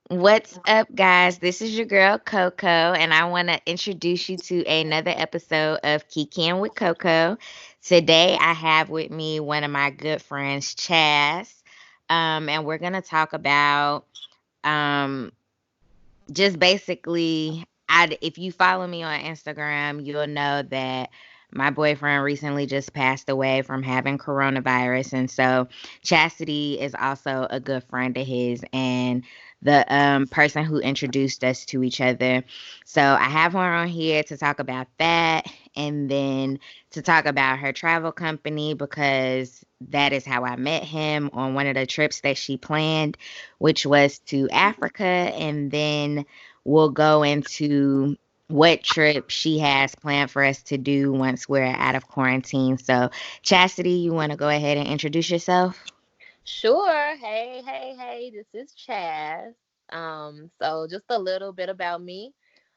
What's up, guys? This is your girl Coco, and I want to introduce you to another episode of Kikiing with Coco. Today, I have with me one of my good friends, Chaz, and we're gonna talk about um, just basically. If you follow me on Instagram, you'll know that my boyfriend recently just passed away from having coronavirus, and so Chastity is also a good friend of his, and the person who introduced us to each other. So I have her on here to talk about that, and then to talk about her travel company because that is how I met him on one of the trips that she planned, which was to Africa, and then we'll go into what trip she has planned for us to do once we're out of quarantine. So, Chastity, you want to go ahead and introduce yourself? Sure. Hey, this is Chaz. So just a little bit about me.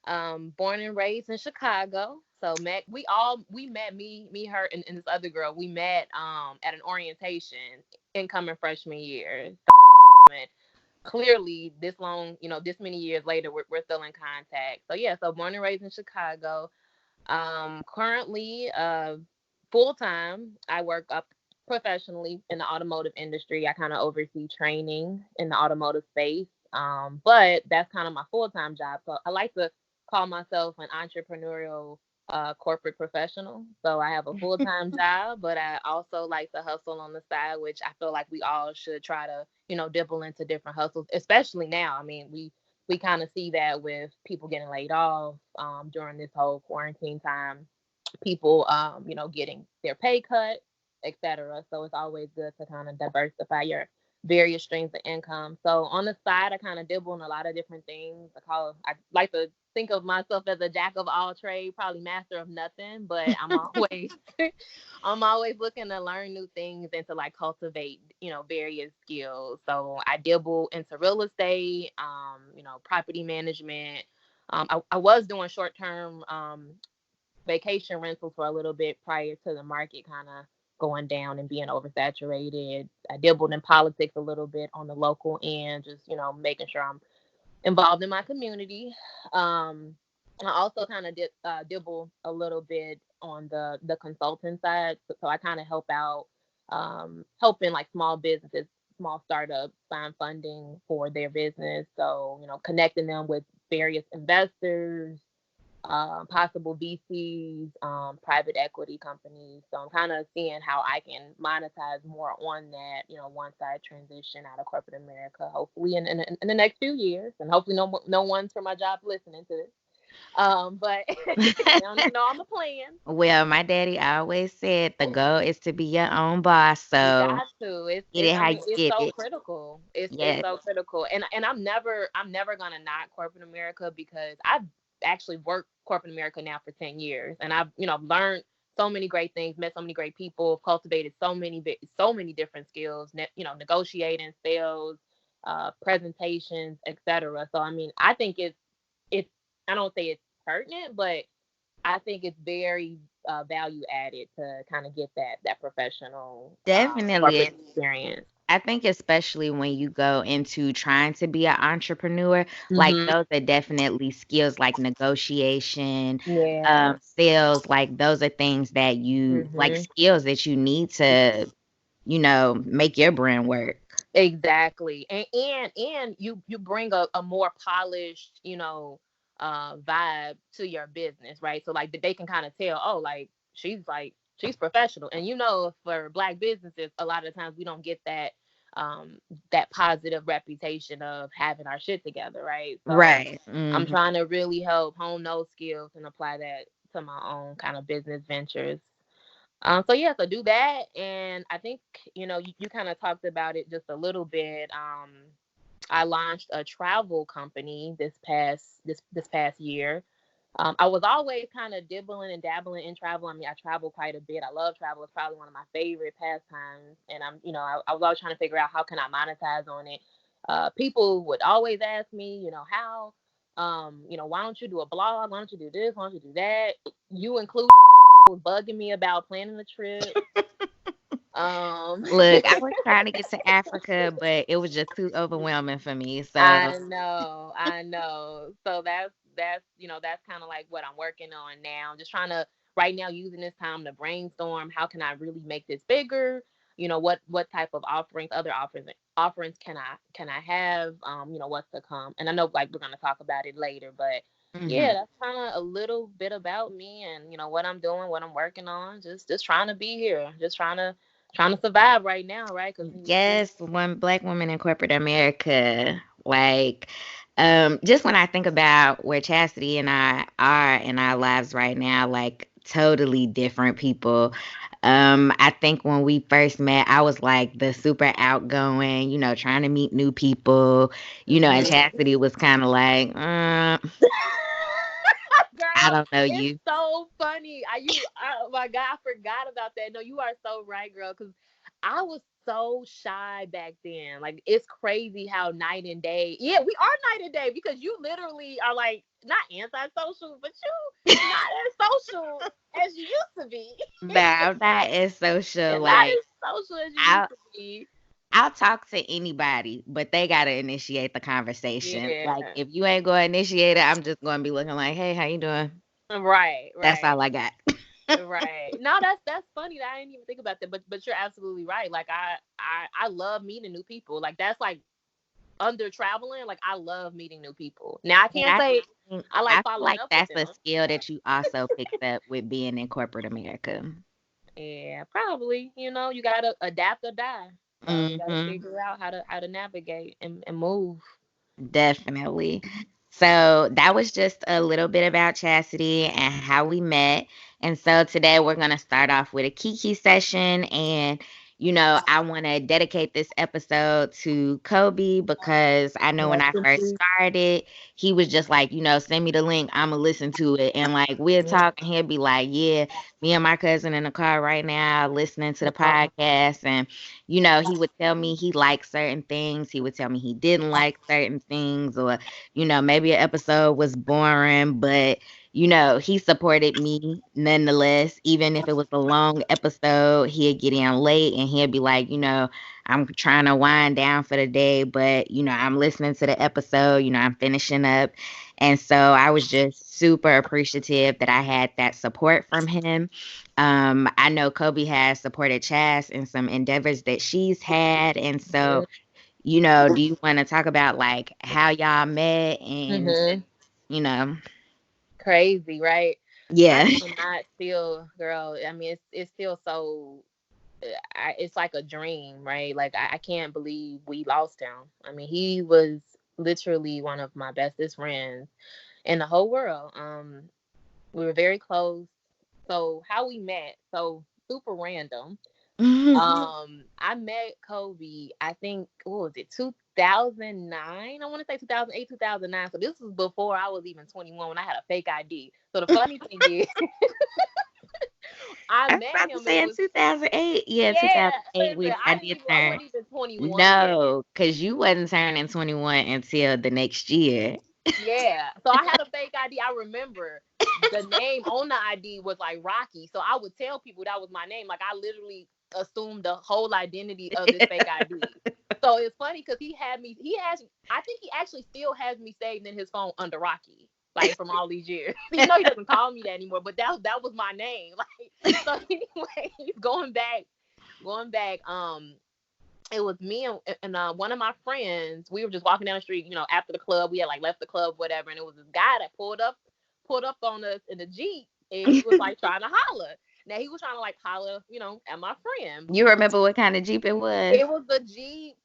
Born and raised in Chicago. So we met her and this other girl. We met at an orientation incoming freshman year. And clearly this long, this many years later, we're still in contact. So yeah, so born and raised in Chicago. Currently, full time, I work up professionally in the automotive industry. I kind of oversee training in the automotive space. But that's kind of my full time job. So I like to call myself an entrepreneurial corporate professional. So I have a full time job, but I also like to hustle on the side, which I feel like we all should try to, dibble into different hustles, especially now. I mean, we kind of see that with people getting laid off during this whole quarantine time, people getting their pay cut, etc. So it's always good to kind of diversify your various streams of income. So on the side, I kind of dibble in a lot of different things. I like to think of myself as a jack of all trades, probably master of nothing, but I'm always I'm always looking to learn new things and to like cultivate, various skills. So I dabble into real estate, property management. I was doing short term vacation rentals for a little bit prior to the market kind of going down and being oversaturated. I dabbled in politics a little bit on the local end, just making sure I'm involved in my community. I also kind of dibble a little bit on the consulting side, so I kind of help out, helping like small businesses, small startups find funding for their business. So connecting them with various investors, possible VCs, private equity companies. So I'm kind of seeing how I can monetize more on that, once I transition out of corporate America, hopefully in the next few years, and hopefully no one's from my job listening to this. But they don't even know I'm a plan. Well, my daddy always said the goal is to be your own boss. You So, got to. get it I how you mean, it's get so it. critical. It's Yes. so critical. And I'm never gonna knock corporate America because I've actually worked corporate America now for 10 years, and I've learned so many great things, met so many great people, cultivated so many different skills, negotiating, sales, presentations, etc. So I mean, I think it's I don't say it's pertinent, but I think it's very value added to kind of get that professional Definitely. corporate experience. I think especially when you go into trying to be an entrepreneur, like Hmm. those are definitely skills like negotiation, Yeah. sales, like those are things that you like Hmm. skills that you need to, make your brand work. Exactly. And you bring a more polished, vibe to your business, right? So like they can kind of tell, oh, she's professional. And for black businesses, a lot of times we don't get that positive reputation of having our shit together, right? So Right. I'm Hmm. trying to really help hone those skills and apply that to my own kind of business ventures. So yeah, so do that, and I think you kind of talked about it just a little bit. I launched a travel company this past year. I was always kind of dibbling and dabbling in travel. I mean, I travel quite a bit. I love travel. It's probably one of my favorite pastimes, and I was always trying to figure out how can I monetize on it. People would always ask me, how. Why don't you do a blog? Why don't you do this? Why don't you do that? You include was bugging me about planning the trip. Um, Look, I was trying to get to Africa, but it was just too overwhelming for me. So, I know. So that's kind of like what I'm working on now. I'm just trying to right now using this time to brainstorm. How can I really make this bigger? What type of offerings, other offerings can I have? What's to come. And I know like we're gonna talk about it later, but yeah, mhm. that's kind of a little bit about me and what I'm doing, what I'm working on. Just trying to be here. Just trying to survive right now, right? Because Yes, one black woman in corporate America. Like, just when I think about where Chastity and I are in our lives right now, like totally different people. I think when we first met, I was like the super outgoing, trying to meet new people, and hmm Chastity was kind of like, I girl, don't know it's you. so funny. Oh my God, I forgot about that. No, you are so right, girl. Because I was so shy back then. Like, it's crazy how night and day. Yeah, we are night and day because you literally are like not antisocial, but you not as social as you used to be. But I'm not as social. And not Like, as social as you used I to be. I'll talk to anybody, but they gotta initiate the conversation. Like Yeah. if you ain't gonna initiate it, I'm just gonna be looking like, "Hey, how you doing?" Right, That's right. all I got. Right. No, that's funny. That I didn't even think about that. But you're absolutely right. Like I love meeting new people. Like that's like under traveling. Like I love meeting new people. Now I And can't say I I like feel following like up with that's a them. skill that you also picked up with being in corporate America. Yeah, probably. You gotta adapt or die. So you gotta Hmm. figure out how to navigate and move. Definitely. So that was just a little bit about Chastity and how we met. And so today we're going to start off with a Kiki session. And, I want to dedicate this episode to Coby because I know when Rest I in first peace. started, he was just like, send me the link. I'm going to listen to it. And like, we'll talk and he'll be like, yeah, me and my cousin in the car right now listening to the podcast. And he would tell me he liked certain things. He would tell me he didn't like certain things, or, maybe an episode was boring, but, he supported me nonetheless. Even if it was a long episode, he'd get in late and he'd be like, I'm trying to wind down for the day, but, I'm listening to the episode, I'm finishing up. And so I was just super appreciative that I had that support from him. I know Coby has supported Chas in some endeavors that she's had. And so, do you want to talk about like how y'all met and Mm-hmm. you know, Crazy, right? I yeah. cannot still, girl. I mean, it's still so. It's like a dream, right? Like I can't believe we lost him. I mean, he was literally one of my bestest friends in the whole world. We were very close. So how we met? So super random. I met Coby. I think what was it? 2009. I want to say 2008, 2009. So this was before I was even 21 when I had a fake ID. So the funny thing is, I I was met about to him. say It in was 2008. Yeah, yeah. 2008 Listen, I did I turn. wasn't even 21 yet. No, because you wasn't turning 21 until the next year. Yeah. So I had a fake ID. I remember the name on the ID was like Rocky. So I would tell people that was my name. Like I literally assumed the whole identity of this fake ID. So it's funny because I think he actually still has me saved in his phone under Rocky. Like from all these years. He doesn't call me that anymore, but that was my name. Like so anyway, going back, it was me and one of my friends. We were just walking down the street, after the club. We had like left the club, whatever, and it was this guy that pulled up on us in the Jeep, and he was like trying to holler. Now he was trying to like holler, at my friend. You remember what kind of Jeep it was? It was the Jeep.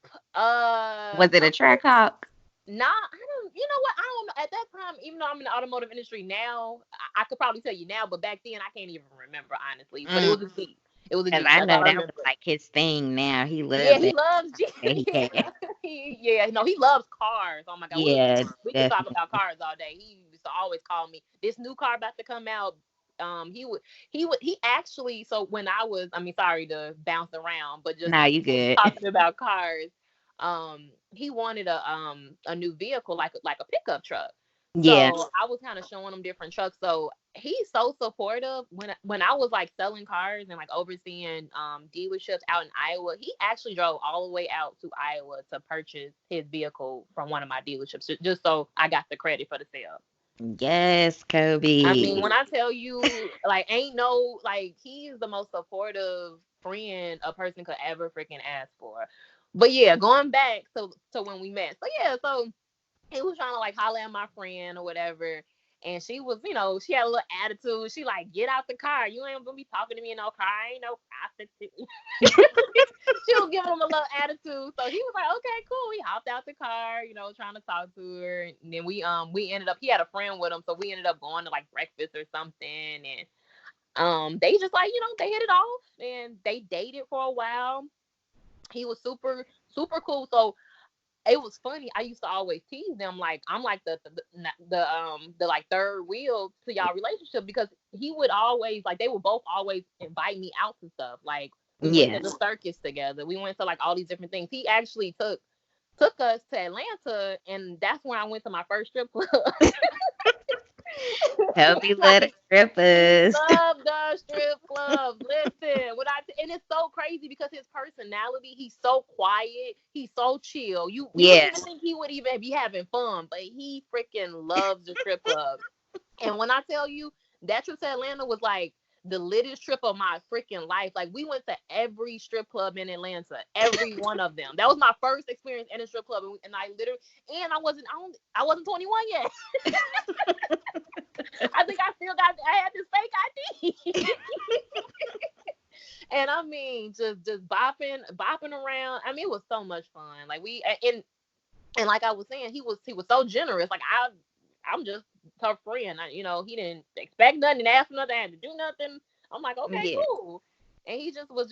Was it a track hawk? Nah, I don't. You know what? I don't know. At that time, even though I'm in the automotive industry now, I could probably tell you now, but back then I can't even remember honestly. But it Mm, was a Jeep. It was a because Jeep. I That's know all I that was remember. like his thing now. He Yeah, loved he that. loves G. That he had. Yeah, no, he loves cars. Oh my god, Yeah, we could talk definitely. about cars all day. He used to always call me. This new car about to come out. He actually. So when I mean, sorry to bounce around, but just Nah, you good. talking about cars. He wanted a new vehicle like a pickup truck. Yeah. So I was kind of showing him different trucks. So he's so supportive. When I was like selling cars and like overseeing dealerships out in Iowa, he actually drove all the way out to Iowa to purchase his vehicle from one of my dealerships, just so I got the credit for the sale. Yes, I mean, when Coby. I tell you, like, ain't no, like, he's the most supportive friend a person could ever freaking ask for. But yeah, going back to when we met. So yeah, so he was trying to like holler at my friend or whatever. And she was, she had a little attitude. She like, get out the car. You ain't gonna be talking to me in no car. I ain't no prostitute. She was giving him a little attitude. So he was like, okay, cool. We hopped out the car, trying to talk to her. And then we ended up, he had a friend with him, so we ended up going to like breakfast or something. And they just like, they hit it off and they dated for a while. He was super, super cool. So it was funny. I used to always tease them like I'm like the like third wheel to y'all relationship, because he would always like, they would both always invite me out to stuff. Like we went to Yeah. the circus together. We went to like all these different things. He actually took us to Atlanta, and that's when I went to my first strip club. Coby love the Like, he strippers. loved the strip clubs. Listen, and it's so crazy because his personality, he's so quiet, he's so chill. You wouldn't Yeah. even think he would even be having fun, but he freaking loves the strip clubs. And when I tell you, that trip to Atlanta was like the littest trip of my freaking life. Like we went to every strip club in Atlanta, every one of them. That was my first experience in a strip club, and I literally, and I wasn't 21 yet. I think I had this fake ID. And I mean, just bopping around. I mean, it was so much fun. Like and like I was saying, he was so generous. Like I'm just her friend. He didn't expect nothing, didn't ask for nothing, I had to do nothing. I'm like, okay, Yeah. cool. And he just was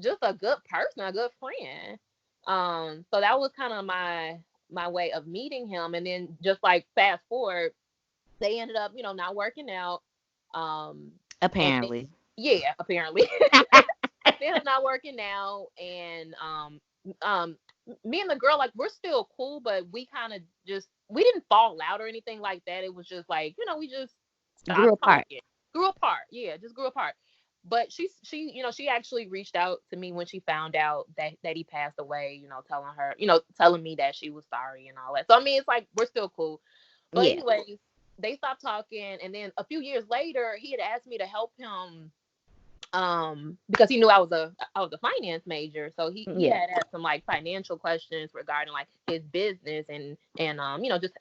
just a good person, a good friend. So that was kind of my way of meeting him. And then just like fast forward, they ended up, not working out. Um, and Apparently. yeah, apparently. They ended up not working out, and um, me and the girl, like, we're still cool, but we kind of we didn't fall out or anything like that. It was just like, we just Grew stopped apart. talking, grew apart. Yeah, just grew apart. But she actually reached out to me when she found out that he passed away. Telling me that she was sorry and all that. So I mean, it's like we're still cool. But Yeah. anyways, they stopped talking, and then a few years later, he had asked me to help him, because he knew I was a finance major, so he Yeah. had asked some like financial questions regarding like his business, and just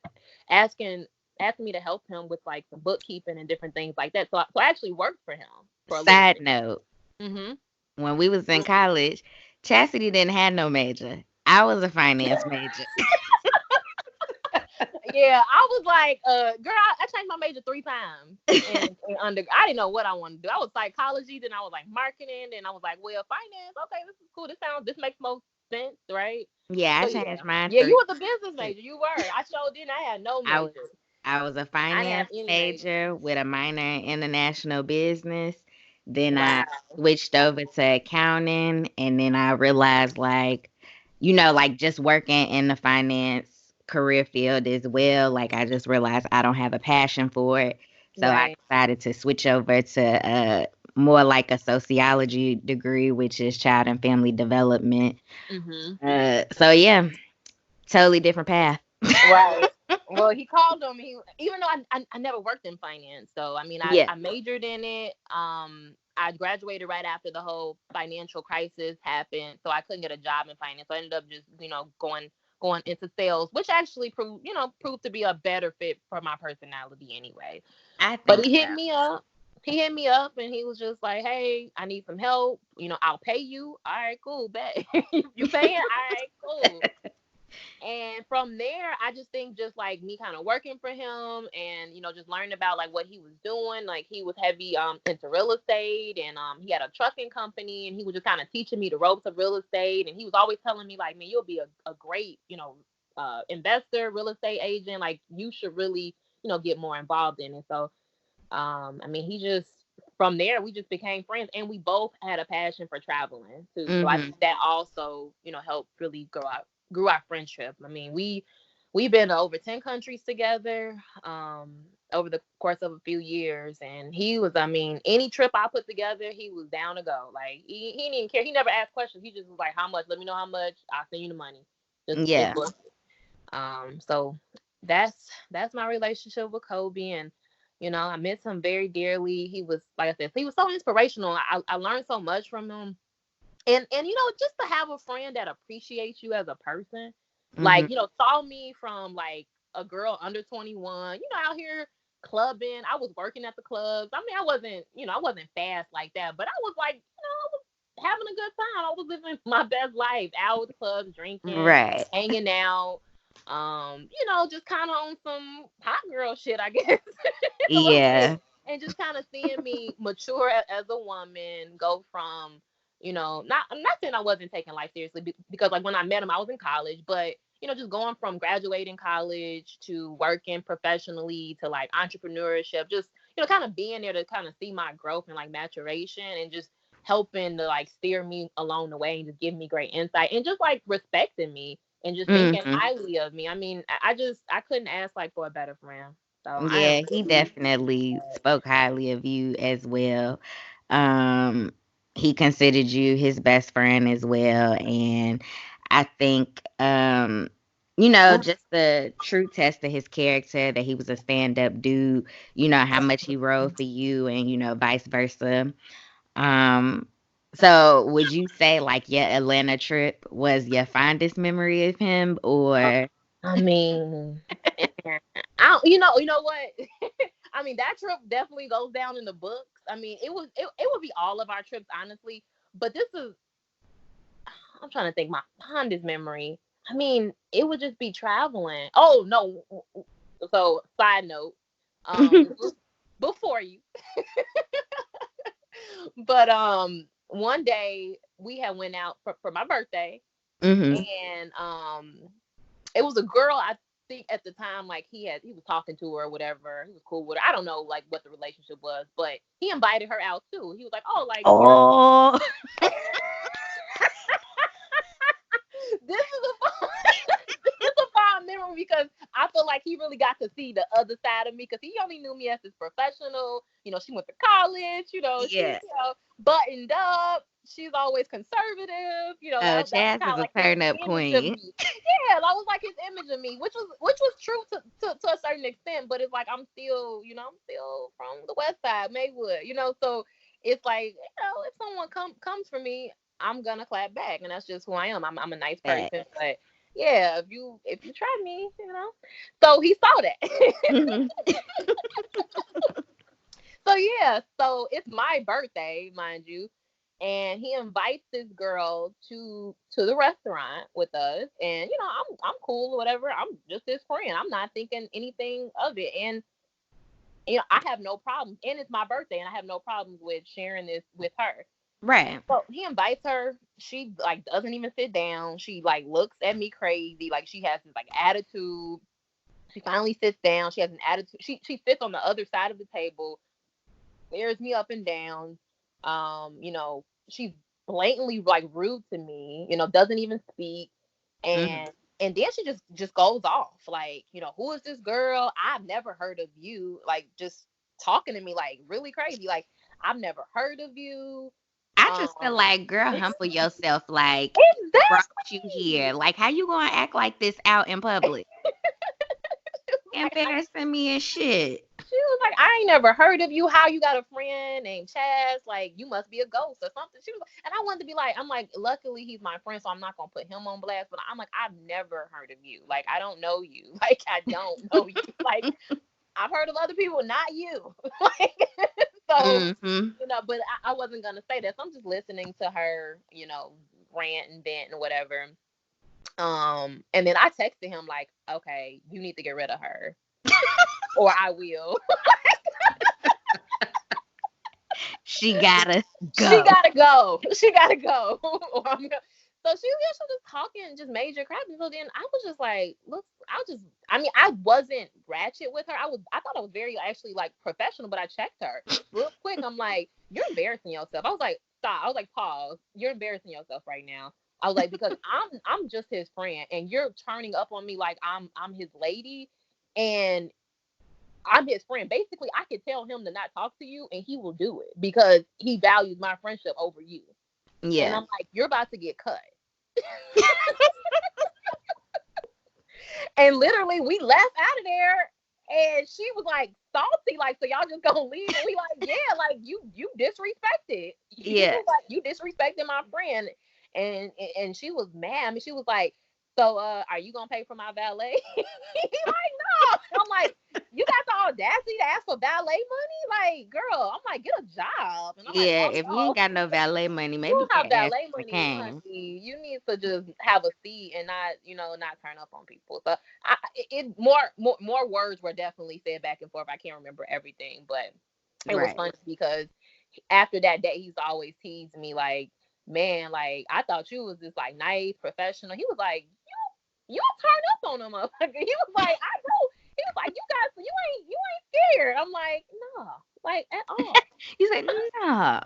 asking asking me to help him with like some bookkeeping and different things like that. So I actually worked for him for a little Side bit. note, Hmm. when we was in college, Chastity didn't have no major. I was a finance major. Yeah, I was like, girl, I changed my major 3 times. And I didn't know what I wanted to do. I was psychology, then I was like marketing, then I was like, well, finance. Okay, this is cool. This makes most sense, right? Yeah, I So changed yeah, mine yeah, you three. was a business major. You were. I sure didn't. I had no I was major. I was a I didn't have finance any major. major with a minor in international business. Then I Wow. switched over to accounting, and then I realized like, like just working in the finance career field as well, like I just realized I don't have a passion for it. So I Right. decided to switch over to more like a sociology degree, which is child and family development. Mhm. So yeah, totally different path. Right. Well, he called on me, even though I never worked in finance. So I mean, Yeah. I majored in it. I graduated right after the whole financial crisis happened, so I couldn't get a job in finance. So I ended up just going into sales, which actually proved to be a better fit for my personality anyway. I But think so. He hit me up and he was just like, "Hey, I need some help. I'll pay you. All right, cool, bet. You paying? All right, cool." And from there, I just think just like me kind of working for him and, just learning about like what he was doing. Like he was heavy into real estate, and he had a trucking company, and he was just kind of teaching me the ropes of real estate. And he was always telling me like, man, you'll be a great, investor, real estate agent. Like you should really, get more involved in it. So I mean, he just from there we just became friends, and we both had a passion for traveling too. So I Mhm. think that also, helped really grow our friendship. I mean, we've been to over 10 countries together, over the course of a few years. And he was, I mean, any trip I put together, he was down to go. Like he didn't even care. He never asked questions. He just was like, how much? Let me know how much. I'll send you the money. Just Yeah. book. So that's my relationship with Coby. And I miss him very dearly. He was, like I said, he was so inspirational. I learned so much from him. And just to have a friend that appreciates you as a person, Mhm. like, saw me from like a girl under 21, out here clubbing. I was working at the clubs. I mean, I wasn't fast like that, but I was like, I was having a good time. I was living my best life out with the clubs, drinking, Right. hanging out. Just kind of on some hot girl shit, I guess, a little bit. Yeah. And just kind of seeing me mature as a woman, go from not, I'm not saying I wasn't taking life seriously, because like when I met him, I was in college, but just going from graduating college to working professionally to like entrepreneurship, just kind of being there to kind of see my growth and like maturation, and just helping to like steer me along the way and just give me great insight and just like respecting me and just thinking Mhm. highly of me. I mean, I couldn't ask like for a better friend. So I am Yeah, he really definitely spoke highly of you as well. Um, he considered you his best friend as well, and I think glad. just the true test of his character that he was a stand-up dude, how much he rode for you and vice versa. Um, so would you say like your Atlanta trip was your fondest memory of him or I mean, I don't, you know what? I mean, that trip definitely goes down in the books. I mean, it would be all of our trips, honestly. But this is, I'm trying to think, my fondest memory. I mean, it would just be traveling. Oh no. So side note, this was before you, but one day we had went out for my birthday, Mhm. and it was a girl, I think at the time, like he was talking to her or whatever. He was cool with her. I don't know like what the relationship was, but he invited her out too. He was like, oh, like Oh. this is a fun, this is a fond memory, because I feel like he really got to see the other side of me, because he only knew me as his professional. She went to college. She's Yeah. buttoned up. She's always conservative. Oh, That was Chaz kind is of a like his turn up image of queen. me. Yeah, that was like his image of me, which was true to a certain extent. But it's like I'm still from the West Side, Maywood. So it's like, if someone comes for me, I'm gonna clap back, and that's just who I am. I'm a nice That. person, but yeah, if you try me, So he saw that. Mhm. So yeah, so it's my birthday, mind you, and he invites this girl to the restaurant with us, and I'm cool or whatever. I'm just his friend. I'm not thinking anything of it, and I have no problems. And it's my birthday, and I have no problems with sharing this with her. Right. So he invites her. She like doesn't even sit down. She like looks at me crazy, like she has this like attitude. She finally sits down. She has an attitude. She sits on the other side of the table, stares me up and down. She's blatantly like rude to me. Doesn't even speak, Mhm. and then she just goes off like, who is this girl? I've never heard of you. Like just talking to me like really crazy. Like I've never heard of you. I Um, just feel like, girl, humble yourself. Like, he brought you here. exactly. Like, how you gonna act like this out in public? Like Embarrassing me and shit. she was like, I ain't never heard of you. How you got a friend named Chaz? Like, you must be a ghost or something. She was, and I wanted to be like, I'm like, luckily he's my friend, so I'm not gonna put him on blast. But I'm like, I've never heard of you. Like, I don't know you. Like, I don't know you. Like, I've heard of other people, not you. Like, so Mhm. but I wasn't gonna say that. So I'm just listening to her, rant and vent and whatever. And then I texted him like, okay, you need to get rid of her, or I will. She gotta She go. gotta go. She gotta go. Or I'm gonna. So she was just talking just major crap. And so then I was just like, look, I mean, I wasn't ratchet with her. I thought I was very actually like professional, but I checked her real quick. I'm like, you're embarrassing yourself. I was like, stop. I was like, pause. You're embarrassing yourself right now. I was like, because I'm just his friend, and you're turning up on me like I'm his lady, and I'm his friend. Basically, I could tell him to not talk to you, and he will do it because he values my friendship over you. And Yeah. I'm like, you're about to get cut. And literally, we left out of there, and she was like salty, like, so y'all just gonna leave? And we like, yeah, like you disrespected. You Yeah. was like, you disrespected my friend, and she was mad. I mean, she was like, so are you gonna pay for my valet? He like, no. I'm like, you got the audacity to ask for valet money? Like, girl, I'm like, get a job. And I'm like, Yeah. oh If you ain't no. got no valet money, You maybe don't you have can ask valet for money, cane. honey. You need to just have a seat and not, not turn up on people. So more words were definitely said back and forth. I can't remember everything, but it was Right. funny because after that day, he's always teased me like, man, like I thought you was this like nice professional. He was like, you turn up on him, motherfucker. He was like, I know. He was like, you ain't scared. I'm like, no, like at all. You said no.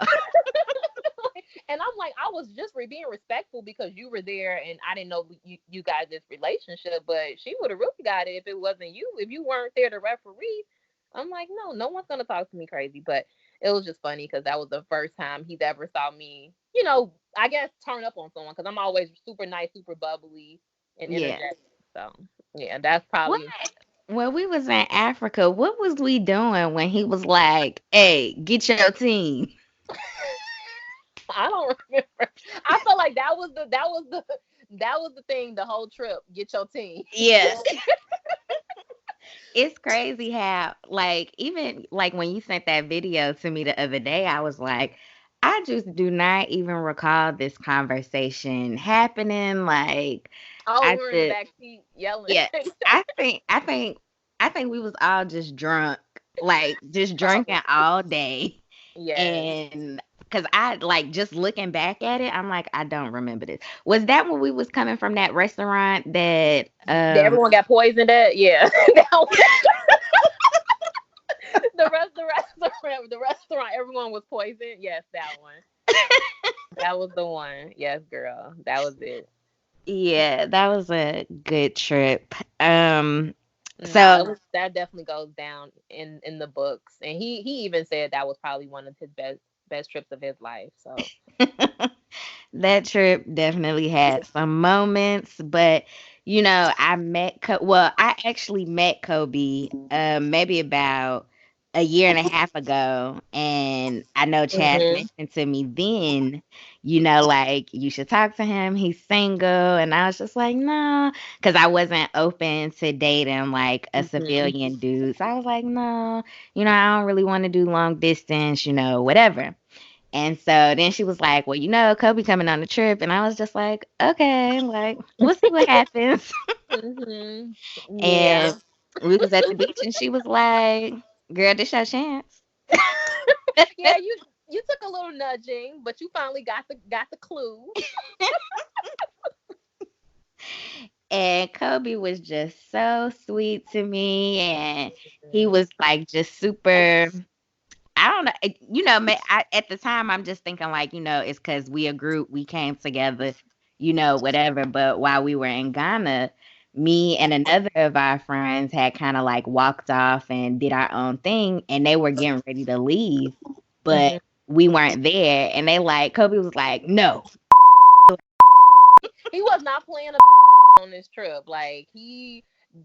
And I'm like, I was just being respectful because you were there, and I didn't know you guys this relationship. But she would have really got it if it wasn't you. If you weren't there to referee, I'm like, no one's gonna talk to me crazy. But it was just funny because that was the first time he's ever saw me, I guess turn up on someone because I'm always super nice, super bubbly, and Yeah. energetic. So yeah, that's What? probably. When we was in Africa, what was we doing when he was like, "Hey, get your team"? I don't remember. I felt like that was the thing the whole trip. Get your team. Yeah. It's crazy how, like, even like when you sent that video to me the other day, I was like, I just do not even recall this conversation happening. Like, Oh, we I were in the said, back seat yelling. yeah, I think we was all just drunk, like just drinking Probably. all day. Yes. And because I like just looking back at it, I'm like, I don't remember this. Was that when we was coming from that restaurant that Everyone got poisoned at. Yeah. The restaurant. Everyone was poisoned. Yes, that one. That was the one. Yes, girl. That was it. yeah, that was a good trip. No, So that definitely goes down in the books, and he even said that was probably one of his best trips of his life. So. that trip definitely had some moments, but I actually met Kobe maybe about a year and a half ago, and I know Chaz Mhm. mentioned to me then, like you should talk to him. He's single, and I was just like, no, because I wasn't open to dating like a Mhm. civilian dude. So I was like, no, I don't really want to do long distance, whatever. And so then she was like, "Well, Kobe coming on the trip." And I was just like, "Okay, like, we'll see what happens." Mhm. Yeah. And we was at the beach and she was like, "Girl, this your chance." Yeah. You took a little nudging, but you finally got the clue. And Kobe was just so sweet to me, and he Mhm. was like just super. I don't know. At the time, I'm just thinking like, it's because we a group, we came together, whatever. But while we were in Ghana, me and another of our friends had kind of like walked off and did our own thing, and they were getting ready to leave, but Mhm. we weren't there. And Kobe was like, no. He was not playing on this trip. Like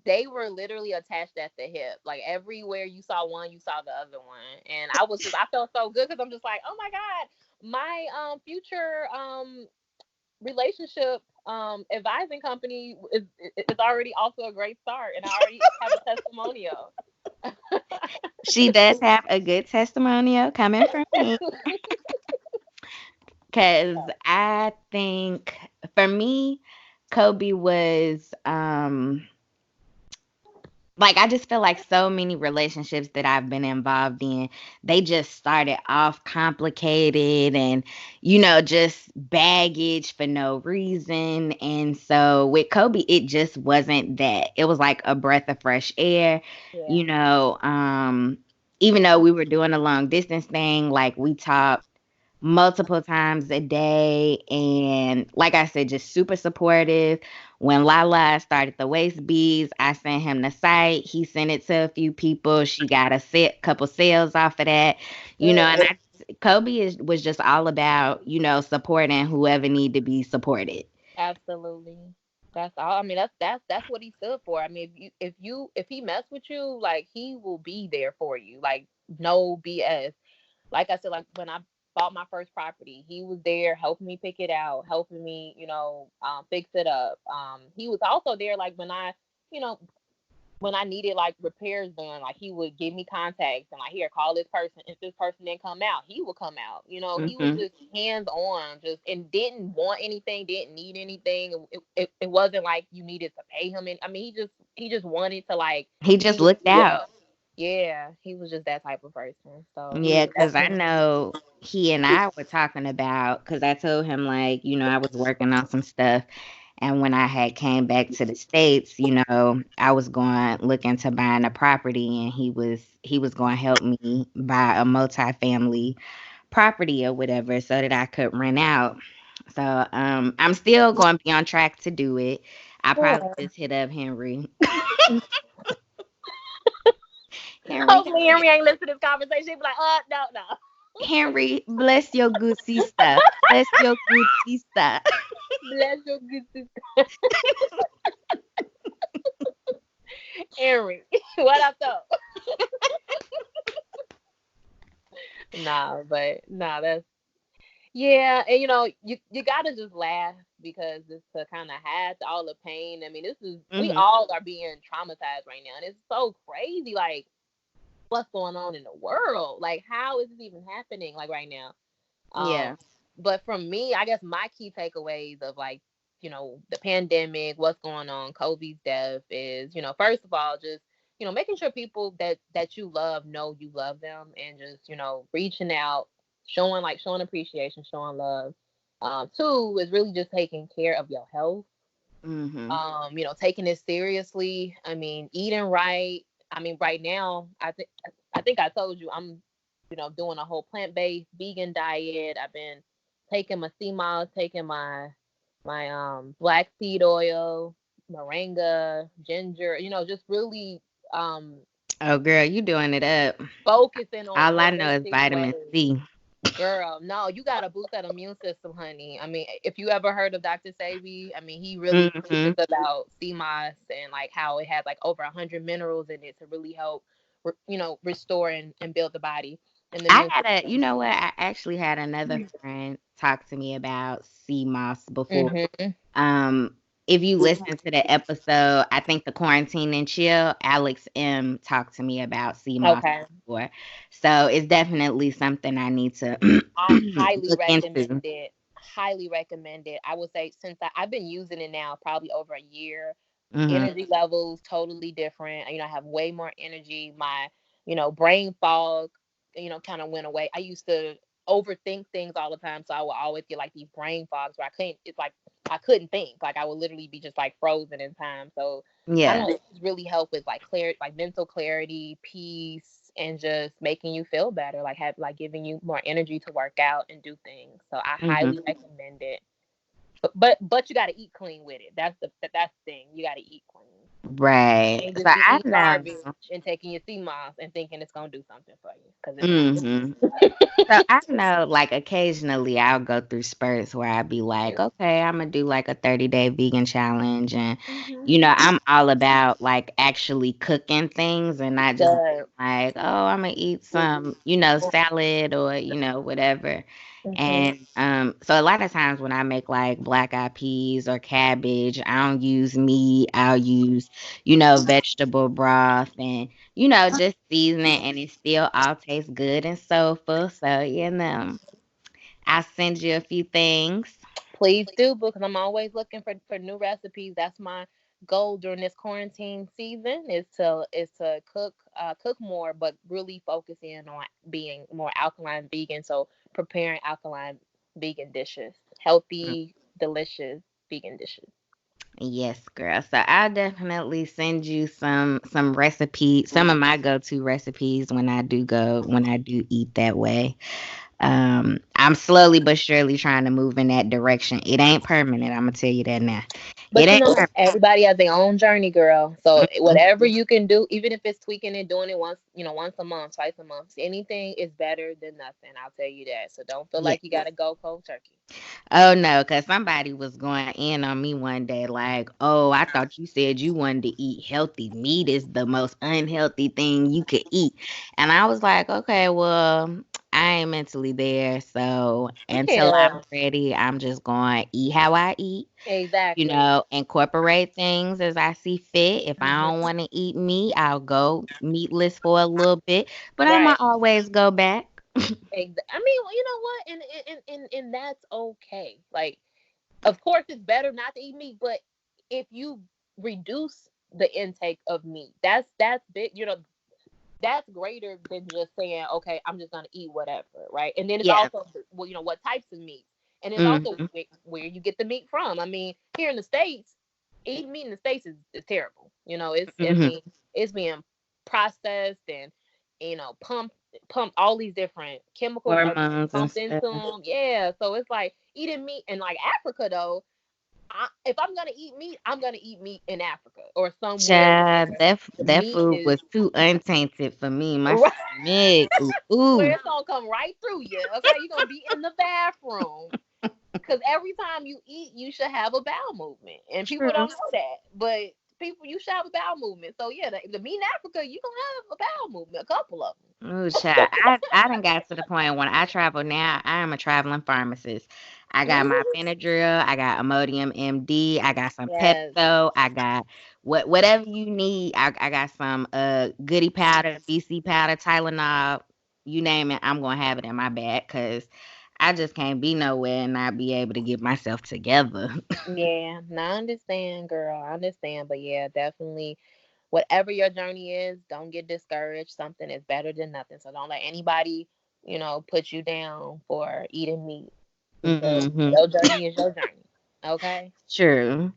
they were literally attached at the hip. Like everywhere you saw one, you saw the other one. And I felt so good because I'm just like, oh my god, my future relationship advising company is already off to a great start, and I already have a testimonial. She does have a good testimonial coming from me. Because I think for me, Kobe was like, I just feel like so many relationships that I've been involved in, they just started off complicated and, just baggage for no reason. And so with Kobe, it just wasn't that. It was like a breath of fresh air, Yeah. you know. Even though we were doing a long distance thing, like we talked multiple times a day. And like I said, just super supportive. When Lala started the waist beads, I sent him the site. He sent it to a few people. She got a couple sales off of that. And Good. Kobe was just all about, supporting whoever need to be supported. Absolutely. That's all. I mean, that's what he stood for. I mean, if he mess with you, like he will be there for you. Like no BS. Like I said, like when I bought my first property, he was there helping me pick it out, helping me, fix it up. He was also there like you know, when I needed like repairs done, like he would give me contacts and like here, call this person. If this person didn't come out, he would come out. He was Hmm. just hands on, just and didn't want anything, didn't need anything. It wasn't like you needed to pay him. I mean, he just wanted to like He be just with looked you. out. Yeah, he was just that type of person. So he Yeah, was because I definitely. know he and I were talking about, because I told him, like, I was working on some stuff. And when I had came back to the States, I was going looking to buying a property, and he was going to help me buy a multifamily property or whatever so that I could rent out. So I'm still going to be on track to do it. I probably Sure. just hit up Henry. Henry, Hopefully Henry ain't listen to this conversation. He be like, no, no. Henry, bless your good sister. Bless your good sister. Bless your good sister. Henry. What up though? Nah, but nah, that's yeah, and you gotta just laugh because it's to kind of hide all the pain. I mean, we Hmm. all are being traumatized right now, and it's so crazy. Like, what's going on in the world? Like, how is this even happening? Like right now. Um, Yeah. but from me, I guess my key takeaways of like, the pandemic, what's going on, Kobe's death is, first of all, just, making sure people that you love know you love them and just, reaching out, showing appreciation, showing love. Two is really just taking care of your health. Hmm. Taking it seriously. I mean, eating right. I mean, right now, I think I told you I'm, doing a whole plant-based vegan diet. I've been taking my sea moss, taking my black seed oil, moringa, ginger, just really Oh, girl, you doing it up. focusing on All I know is holistic vitamin ways. C. Girl, no, you gotta boost that immune system, honey. I mean, if you ever heard of Dr. Sabi, I mean, he really Hmm. preaches about sea moss and like how it has like over 100 minerals in it to really help, restore and build the body and the I immune had you system. know what? I actually had another friend talk to me about sea moss before. Mm-hmm. Um, if you listen to the episode, I think the quarantine and chill, Alex M talked to me about sea moss Okay. before. So it's definitely something I need to I highly look recommend into. it. Highly recommend it. I would say since I've been using it now probably over a year, Hmm. energy levels totally different. I have way more energy. My, brain fog, kind of went away. I used to overthink things all the time, so I would always get like these brain fogs where I couldn't. It's like I couldn't think. Like I would literally be just like frozen in time. So I don't Yeah. know. It's really help with like like mental clarity, peace, and just making you feel better. Like giving you more energy to work out and do things. So I Hmm. highly recommend it. But you got to eat clean with it. That's the thing. You got to eat clean. Right. Can't So just be I eating know. garbage and taking your sea moss and thinking it's gonna do something for you because it's not. Hmm. So I know, like, occasionally I'll go through spurts where I'd be like, okay, I'm gonna do like a 30-day vegan challenge, and Hmm. I'm all about like actually cooking things and not just Good. like, oh, I'm gonna eat some, salad or whatever. Hmm. And so a lot of times when I make like black eyed peas or cabbage, I don't use meat. I'll use, vegetable broth and just seasoning, and it still all tastes good and soulful. So, I'll send you a few things. Please do because I'm always looking for new recipes. That's my goal during this quarantine season is to cook more, but really focus in on being more alkaline vegan. So preparing alkaline vegan dishes, healthy, delicious vegan dishes. Yes, girl. So I'll definitely send you some recipes, some of my go-to recipes when I do eat that way. I'm slowly but surely trying to move in that direction. It ain't permanent. I'm gonna tell you that now. It But you ain't know, permanent. everybody has their own journey, girl. So Mhm. whatever you can do, even if it's tweaking it, doing it once, once a month, twice a month, anything is better than nothing. I'll tell you that. So don't feel Yeah. like you gotta go cold turkey. Oh no, because somebody was going in on me one day, like, oh, I thought you said you wanted to eat healthy. Meat is the most unhealthy thing you could eat. And I was like, okay, well, I ain't mentally there. So until Yeah, I'm ready, I'm just going to eat how I eat, exactly. incorporate things as I see fit. If I Hmm. don't want to eat meat, I'll go meatless for a little bit, but I'm going Right. to always go back. I mean, well, you know what? And that's okay. Like, of course, it's better not to eat meat, but if you reduce the intake of meat, that's big. That's greater than just saying, okay, I'm just gonna eat whatever, right? And then it's Yeah. also, well, what types of meat, and it's also Hmm. where you get the meat from. I mean, here in the states, eating meat in the states is terrible. I Hmm. mean, it's being processed and pumped all these different chemicals are being Hormones and pumped into stuff. them. Yeah, so it's like eating meat in like Africa though. If I'm gonna eat meat, I'm gonna eat meat in Africa or somewhere Child, where that the that meat food is was too untainted for me. My right, stomach, ooh, where ooh, it's gonna come right through you. Okay, you're gonna be in the bathroom because every time you eat, you should have a bowel movement, and people true. don't know that, but people you should have a bowel movement. So yeah, the meat in Africa, you gonna have a bowel movement, a couple of Ooh, child. I done got to the point when I travel now, I am a traveling pharmacist. I them. got my Mhm. Benadryl, I got Imodium MD, I got some Yes. Pepto, I got whatever you need. I got some goody powder, BC powder, Tylenol, you name it, I'm gonna have it in my bag because I just can't be nowhere and not be able to get myself together. Yeah, no, I understand, girl. I understand, but yeah, definitely. Whatever your journey is, don't get discouraged. Something is better than nothing. So don't let anybody, put you down for eating meat because Hmm. your journey is your journey. Okay? True.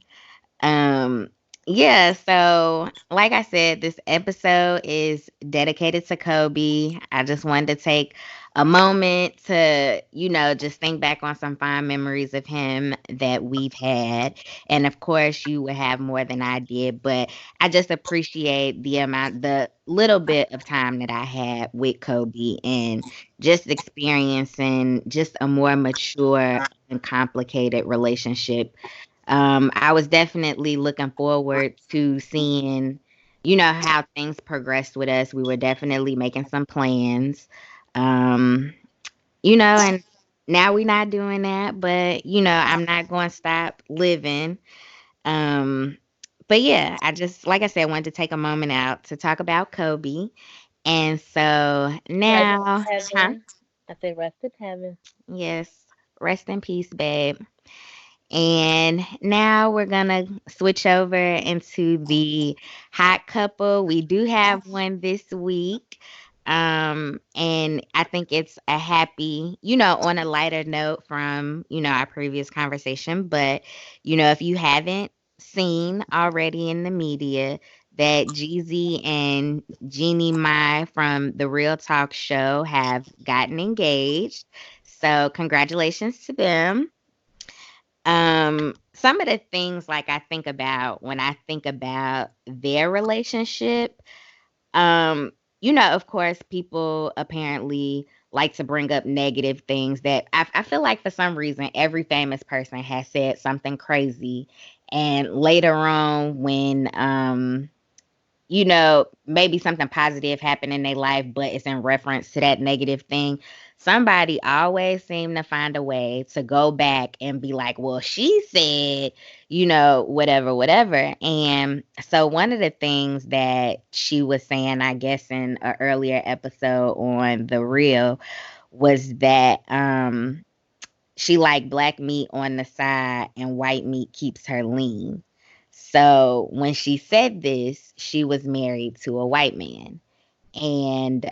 Um, yeah, so like I said, this episode is dedicated to Kobe. I just wanted to take a moment to, just think back on some fond memories of him that we've had. And of course, you would have more than I did, but I just appreciate the little bit of time that I had with Kobe and just experiencing just a more mature and complicated relationship. I was definitely looking forward to seeing, how things progressed with us. We were definitely making some plans. Um, and now we're not doing that, but I'm not going to stop living. Um, but yeah, I just, like I said, wanted to take a moment out to talk about Kobe. And so Rest now, in huh? heaven. I say rest in heaven. Yes, rest in peace, babe. And now we're gonna switch over into the hot couple. We do have one this week. And I think it's a happy, on a lighter note from, our previous conversation. But, if you haven't seen already in the media that Jeezy and Jeannie Mai from the Real Talk show have gotten engaged. So congratulations to them. Some of the things like I think about when I think about their relationship, um, of course, people apparently like to bring up negative things that I feel like for some reason every famous person has said something crazy, and later on when maybe something positive happened in their life, but it's in reference to that negative thing. Somebody always seem to find a way to go back and be like, well, she said, whatever, whatever. And so one of the things that she was saying, I guess, in an earlier episode on The Real was that she like black meat on the side and white meat keeps her lean. So when she said this, she was married to a white man. And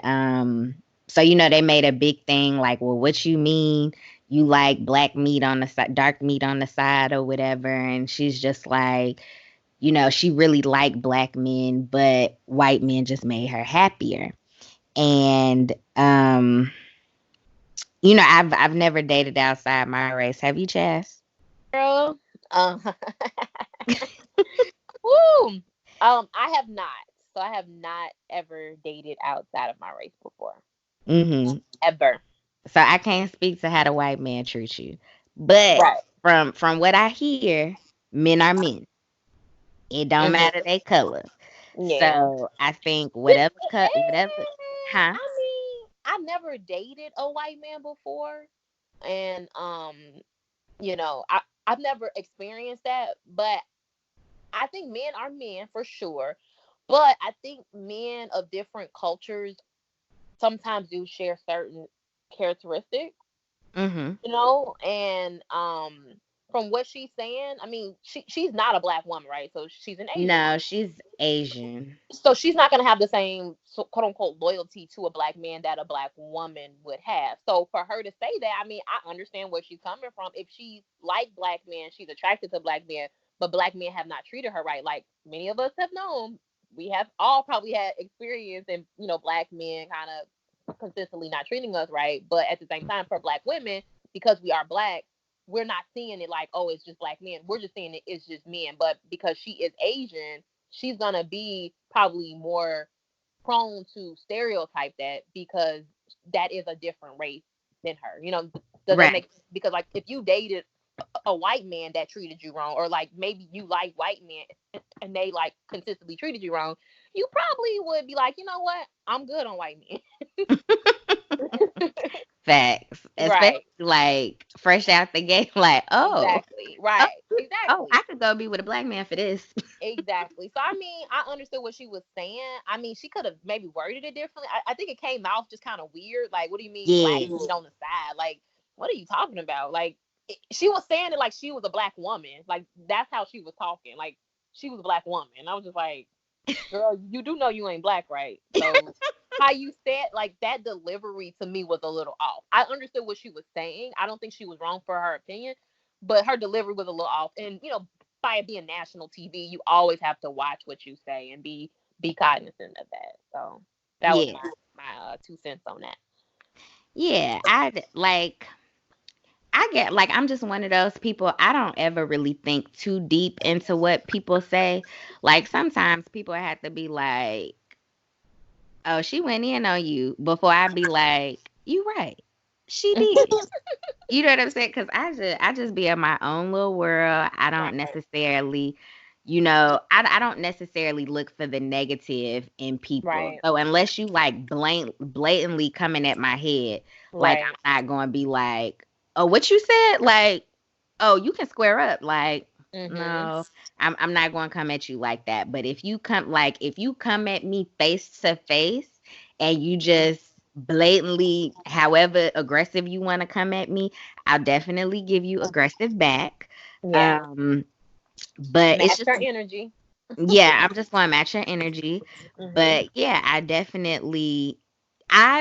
so they made a big thing like, well, what you mean you like black meat on the side, dark meat on the side or whatever? And she's just like, she really liked black men, but white men just made her happier. And I've never dated outside my race. Have you, Chaz? Girl, woo. I have not. So I have not ever dated outside of my race before. Mm-hmm. Ever. So I can't speak to how the white man treats you, but Right. from what I hear, men are men. It don't matter Hmm. their color. Yeah. So I think But, whatever, huh? I mean, I never dated a white man before, and I've never experienced that. But I think men are men for sure. But I think men of different cultures sometimes do share certain characteristics, Mm-hmm. and from what she's saying, I mean, she's not a black woman, right? So she's an Asian No, woman. she's Asian. So she's not going to have the same quote unquote loyalty to a black man that a black woman would have. So for her to say that, I mean, I understand where she's coming from. If she's like black men, she's attracted to black men, but black men have not treated her right. Like many of us have known, we have all probably had experience in, black men kind of consistently not treating us right. But at the same time, for black women, because we are black, we're not seeing it like, oh, it's just black men. We're just seeing it's just men. But because she is Asian, she's gonna be probably more prone to stereotype that because that is a different race than her. Does that Right. make sense? Because like if you dated a white man that treated you wrong, or like maybe you like white men and they like consistently treated you wrong, you probably would be like, you know what, I'm good on white men. Facts. Especially Right. like fresh out the gate, like, Exactly. oh, Right. I Exactly. could go be with a black man for this. Exactly. So I mean, I understood what she was saying. I mean, she could have maybe worded it differently. I think it came off just kind of weird. Like, what do you mean black Yeah. meat on the side? Like, what are you talking about? Like, she was saying it like she was a black woman. Like, that's how she was talking. Like, she was a black woman. And I was just like, girl, you do know you ain't black, right? So how you said like that delivery to me was a little off. I understood what she was saying. I don't think she was wrong for her opinion, but her delivery was a little off. And by it being national TV, you always have to watch what you say and be cognizant of that. So that was Yeah. my 2 cents on that. Yeah. I get like I'm just one of those people. I don't ever really think too deep into what people say. Like sometimes people have to be like, "Oh, she went in on you," before I be like, "You right, she did." You know what I'm saying? Because I just be in my own little world. I don't Right. necessarily, I don't necessarily look for the negative in people. Right. So unless you like blatantly coming at my head, like Right. I'm not going to be like, oh, what you said, like, oh, you can square up, like. Mhm. No, I'm not going to come at you like that. But if you come at me face to face and you just blatantly, however aggressive you want to come at me, I'll definitely give you aggressive back. Yeah. Um, but it's Match just her energy. yeah, I'm just gonna match your energy. Mhm. But yeah, I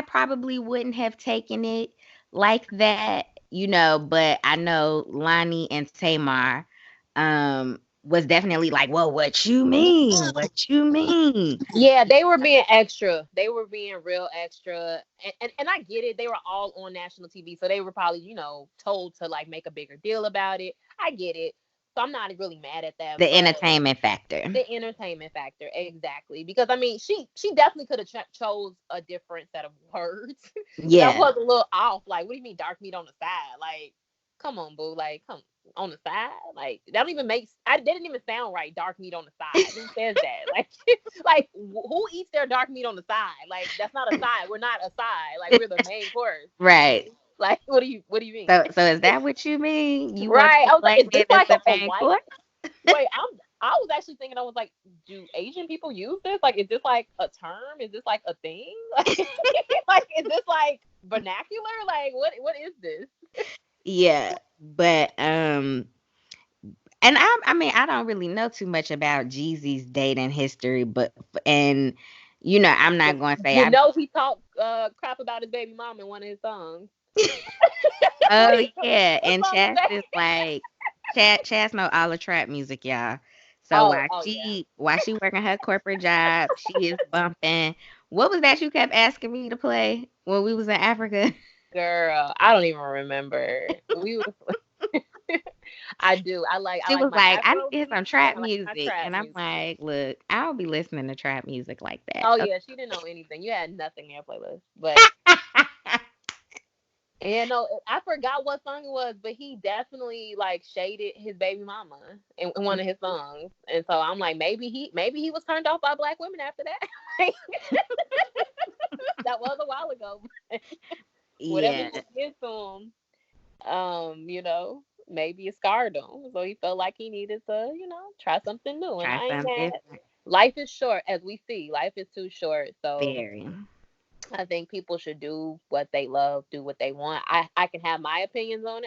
probably wouldn't have taken it like that, but I know Lonnie and Tamar was definitely like, well, what you mean? What you mean? Yeah, they were being extra. They were being real extra. And I get it. They were all on national TV. So they were probably, told to like make a bigger deal about it. I get it. So I'm not really mad at that. The But entertainment factor. the entertainment factor, exactly. Because I mean, she definitely could have chose a different set of words. That Yeah. was a little off. Like, what do you mean dark meat on the side? Like, come on, boo. Like, come on the side. Like, that don't even make. That didn't even sound right. Dark meat on the side. Who says that? Like, like who eats their dark meat on the side? Like, that's not a side. We're not a side. Like, we're the main course. Right. Like, what do you mean? So is that what you mean? You want Right. your I was like, black is this man as like the a main white? course? Wait, I was actually thinking, I was like, do Asian people use this? Like, is this like a term? Is this like a thing? Like, is this like vernacular? Like, what is this? Yeah. But and I mean I don't really know too much about Jeezy's dating history, but and I'm not going to say You know, he talked crap about his baby mom in one of his songs. oh yeah, What and song was Chaz that? is like Chaz know all the trap music, y'all. So Oh, while oh yeah. she working her corporate job, she is bumping. What was that you kept asking me to play when we was in Africa? Girl, I don't even remember. We was I do. I She like was my like, "I need Afro to hear some beats and trap I like my music," trap and I'm music. like, "Look, I'll be listening to trap music like that." Oh Okay. yeah, she didn't know anything. You had nothing in your playlist. But yeah, no, I forgot what song it was, but he definitely like shaded his baby mama in one of his songs. And so I'm like, maybe he was turned off by black women after that. Like, that was a while ago. Whatever Yeah, she did to him, maybe it scarred him. So he felt like he needed to, try something new. And try I ain't something mad. different. Life is short, as we see. Life is too short. So Very. I think people should do what they love, do what they want. I can have my opinions on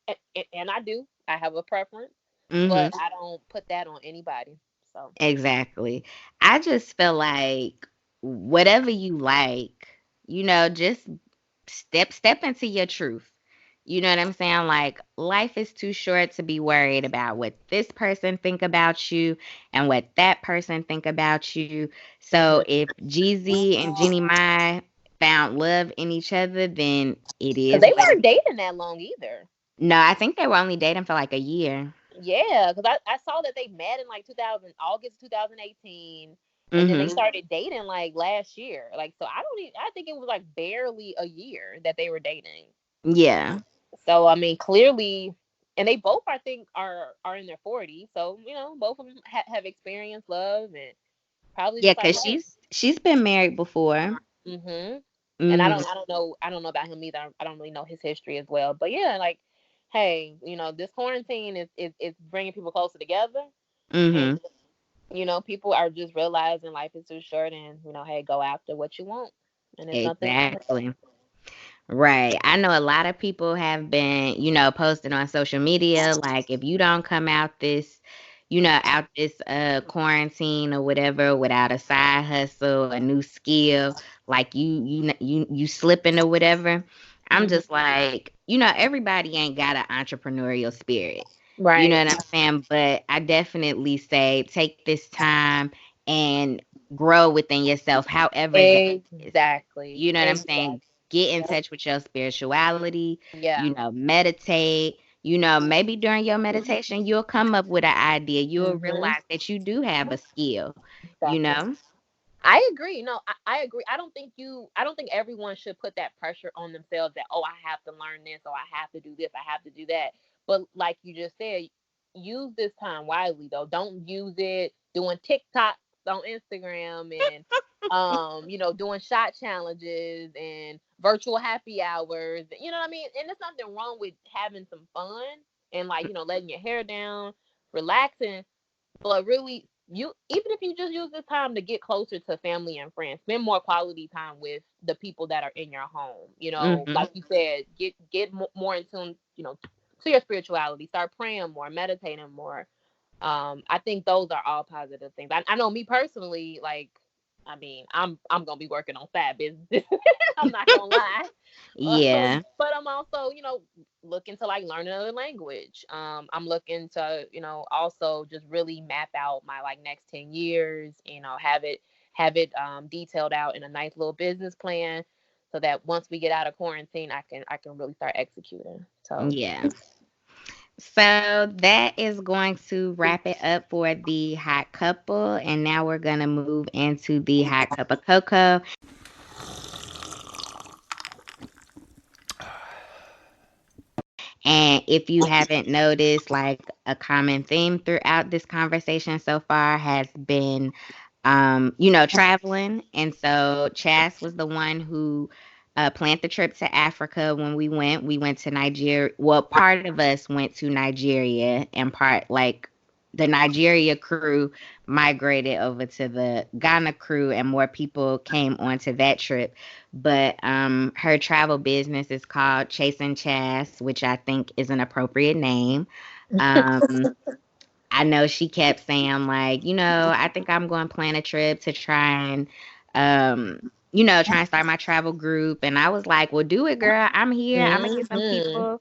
it, and I do. I have a preference, Mhm. but I don't put that on anybody. So Exactly. I just feel like whatever you like, just step into your truth. You know what I'm saying? Like life is too short to be worried about what this person think about you and what that person think about you. So if Jeezy and Jeannie Mai found love in each other, then it because is they what it weren't is. dating that long either. No, I think they were only dating for like a year. Yeah, because I saw that they met in like 2000 August 2018, and then they Mhm. started dating like last year. Like so, I think it was like barely a year that they were dating. Yeah. So I mean, clearly, and they both I think are in their 40s. So both of them have experienced love and probably Yeah, just like, cuz she's been married before. mhm. And Mhm. I don't know about him either. I don't really know his history as well. But yeah, like, hey, this quarantine is bringing people closer together, and Mhm. people are just realizing life is too short, and hey, go after what you want, and there's nothing wrong with that. Exactly. Right. I know a lot of people have been, posting on social media like if you don't come out this quarantine or whatever without a side hustle, a new skill, like you slipping or whatever. I'm Hmm. just like, everybody ain't got an entrepreneurial spirit. You know Right. what I'm saying? But I definitely say take this time and grow within yourself however that is. Exactly. You know what I'm saying? Exactly. Get in Yep. touch with your spirituality, Yeah. meditate. Maybe during your meditation, you'll come up with an idea. You'll Hmm. realize that you do have a skill, you Exactly. know? I agree. No, I agree. I don't think everyone should put that pressure on themselves that, oh, I have to learn this or I have to do this, I have to do that. But like you just said, use this time wisely though. Don't use it doing TikToks on Instagram and doing shot challenges and virtual happy hours. You know what I mean? And there's nothing wrong with having some fun and like, letting your hair down, relaxing, but really, you even if you just use this time to get closer to family and friends, spend more quality time with the people that are in your home. Hmm. Like you said, get more in tune, to your spirituality. Start praying more, meditating more. I think those are all positive things. I know me personally, like, I mean, I'm gonna be working on side business. I'm not gonna lie. Yeah. But I'm also, looking to like learn another language. I'm looking to, also just really map out my like next 10 years, have it detailed out in a nice little business plan so that once we get out of quarantine, I can really start executing. So Yeah. So that is going to wrap it up for the hot couple. And now we're going to move into the hot cup of cocoa. And if you haven't noticed, like a common theme throughout this conversation so far has been, traveling. And so Chas was the one who planned the trip to Africa when we went. We went to Nigeria. Well, part of us went to Nigeria, and the Nigeria crew migrated over to the Ghana crew, and more people came onto that trip. But her travel business is called Chasing Chas, which I think is an appropriate name. Um, I know she kept saying like, I think I'm going to plan a trip to try and, um, try and start my travel group. And I was like, well, do it, girl. I'm here. I'm gonna get some hmm people.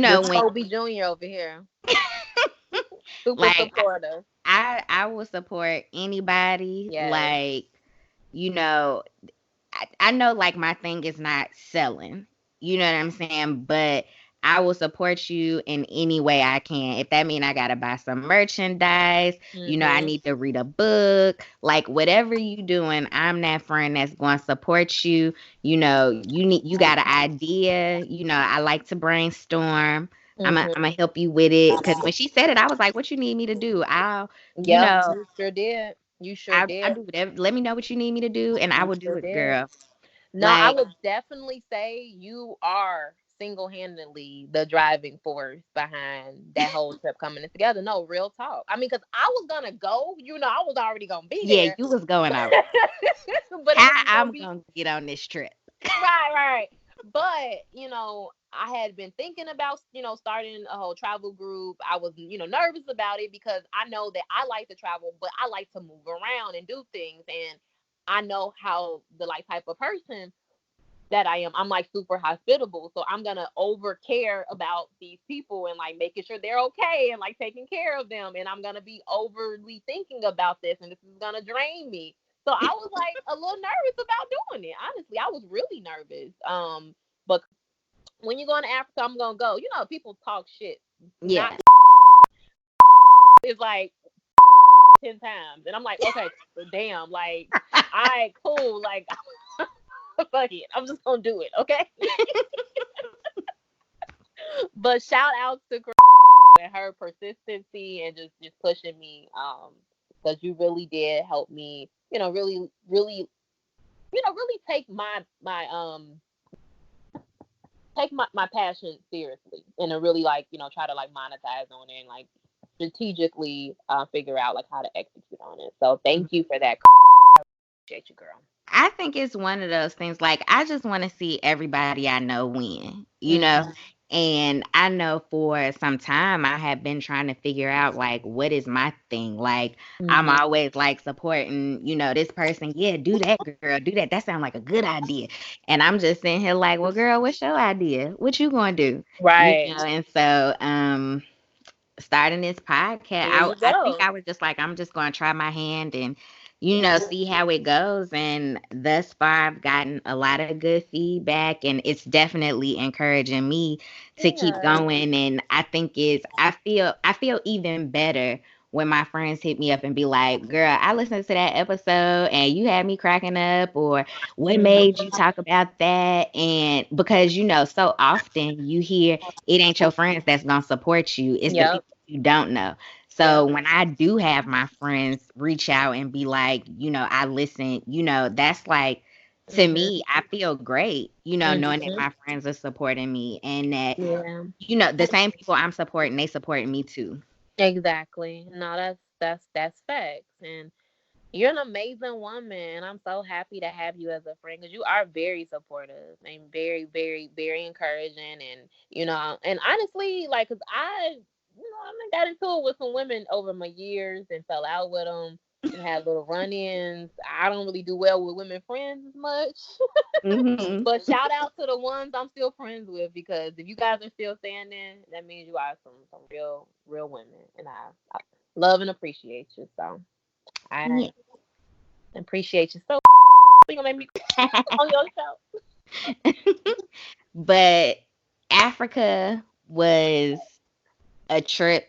Miss When Coby Jr. over here, super like supportive. I will support anybody. Yes. Like, you know, I know like my thing is not selling. You know what I'm saying? But I will support you in any way I can. If that mean I gotta buy some merchandise, I Mhm. need to read a book, like whatever you doing, I'm that friend that's going to support you. You got an idea. I like to brainstorm. I'm gonna Mhm. help you with it. Cause when she said it, I was like, "What you need me to do? You Yep. know, You sure did. You sure I did. do whatever. Let me know what you need me to do, and I You will do sure it, did. girl." No, I Like, would definitely say you are single-handedly the driving force behind that whole trip coming together. No, real talk. I mean, because I was gonna go, I was already gonna be yeah, there, you was going but already. but it How was just gonna I'm be gonna get on this trip? right, right. But I had been thinking about starting a whole travel group. I was nervous about it because I know that I like to travel, but I like to move around and do things, and I know how the like type of person that I am. I'm like super hospitable. So I'm gonna over care about these people and like making sure they're okay and like taking care of them. And I'm gonna be overly thinking about this and this is gonna drain me. So I was like a little nervous about doing it. Honestly, I was really nervous. But when you're going to Africa, I'm gonna go. People talk shit. Not Yeah. it's like 10 times. And I'm like, okay, damn, like, all right, cool. Like fuck it. I'm just gonna do it, okay? But shout out to and her persistency and just pushing me because you really did help me really really really take my passion seriously and to really like try to like monetize on it and like strategically figure out like how to execute on it. So thank you for that. Appreciate you, girl. I think it's one of those things like I just want to see everybody I know win. Mm-hmm. And I know for some time I have been trying to figure out like what is my thing. Like I'm Mm-hmm. always like supporting, this person. Yeah, do that, girl. Do that. That sounds like a good idea. And I'm just sitting here like, well, girl, what's your idea? What you gonna do? Right. And so starting this podcast, There I you I think go. I was just like, I'm just going to try my hand and see how it goes. And thus far, I've gotten a lot of good feedback, and it's definitely encouraging me to keep Yeah. going. And I think I feel even better when my friends hit me up and be like, "Girl, I listened to that episode, and you had me cracking up," or "What made you Mm-hmm. talk about that?" And because so often you hear it ain't your friends that's gonna support you. It's the Yep. people you don't know. So Yep. when I do have my friends reach out and be like, I listen, that's like to Mm-hmm. me, I feel great, knowing that Mm-hmm. my friends are supporting me and that, Yeah. the same people I'm supporting, they supporting me too. Exactly. No, that's facts. And you're an amazing woman, and I'm so happy to have you as a friend because you are very supportive and very, very, very encouraging. And and honestly, like, cause I got into it with some women over my years and fell out with them and had little run-ins. I don't really do well with women friends as much, Hmm. but shout out to the ones I'm still friends with because if you guys are still standing, that means you are some real, real women, and I love and appreciate you. So I Yeah. appreciate you so. You gonna make me on your show? But Africa was a trip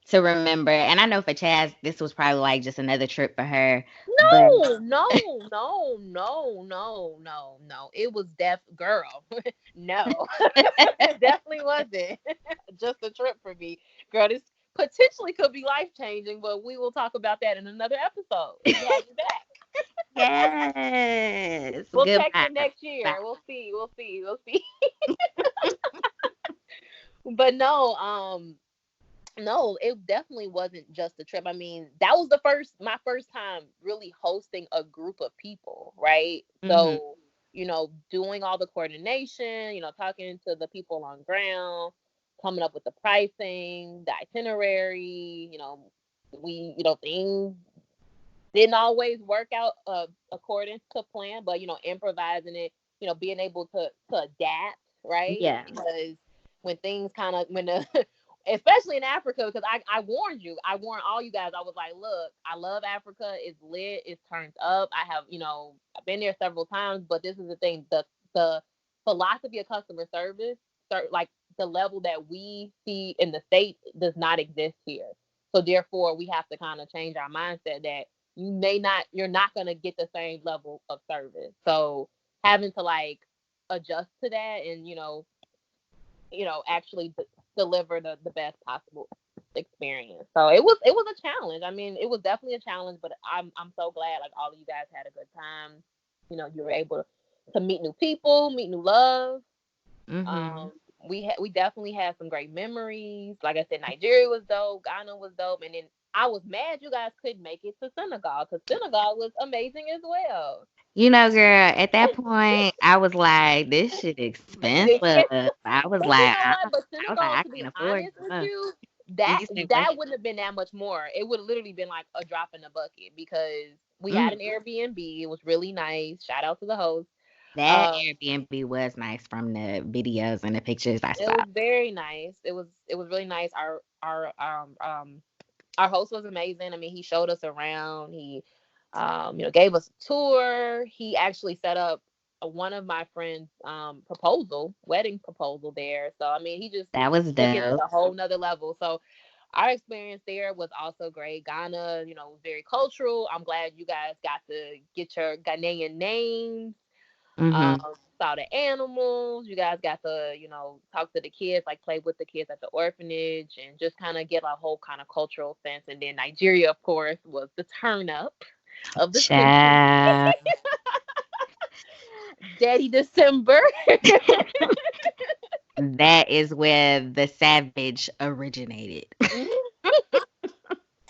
to remember. And I know for Chaz, this was probably like just another trip for her. But No, no, no, no, no, no, no. It was girl. No, it definitely wasn't. Just a trip for me, girl. This potentially could be life changing, but we will talk about that in another episode. You have me back. yes, We'll check goodbye. in next Bye. year. We'll see. We'll see. We'll see. But no, no, it definitely wasn't just a trip. I mean, that was my first time really hosting a group of people, right? Hmm. So, doing all the coordination, talking to the people on ground, coming up with the pricing, the itinerary, things didn't always work out according to plan, but improvising it, being able to adapt, right? Yeah. Because when things kind of when the especially in Africa, because I warned you. I warned all you guys. I was like, look, I love Africa. It's lit. It's turned up. I have, I've been there several times, but this is the thing. The philosophy of customer service, like the level that we see in the States, does not exist here. So therefore, we have to kind of change our mindset that you're not gonna get the same level of service. So having to like adjust to that, and actually deliver the best possible experience. So it was a challenge. I mean, it was definitely a challenge, but I'm so glad like all of you guys had a good time. You were able to meet new people, meet new love. Mhm. Um, we definitely had some great memories. Like I said, Nigeria was dope, Ghana was dope, and then I was mad you guys couldn't make it to Senegal because Senegal was amazing as well. Girl, at that point, I was like, "This shit expensive." I was But you like, know what? But I Senegal, to be can't afford honest to with go. you, that You said what? that wouldn't have been that much more. It would have literally been like a drop in the bucket because we had Mm, an Airbnb. It was really nice. Shout out to the host. that Um, Airbnb was nice from the videos and the pictures I it saw. was very nice. It was really nice. Our host was amazing. I mean, he showed us around. He, gave us a tour. He actually set up one of my friends' wedding proposal there. So I mean, he just That was took it to dope. a whole nother level. So our experience there was also great. Ghana, was very cultural. I'm glad you guys got to get your Ghanaian names. Um, Mhm. saw the animals. You guys got to, talk to the kids, like play with the kids at the orphanage, and just kind of get a whole kind of cultural sense. And then Nigeria, of course, was the turn up of the century. Child. Daddy December. That is where the savage originated.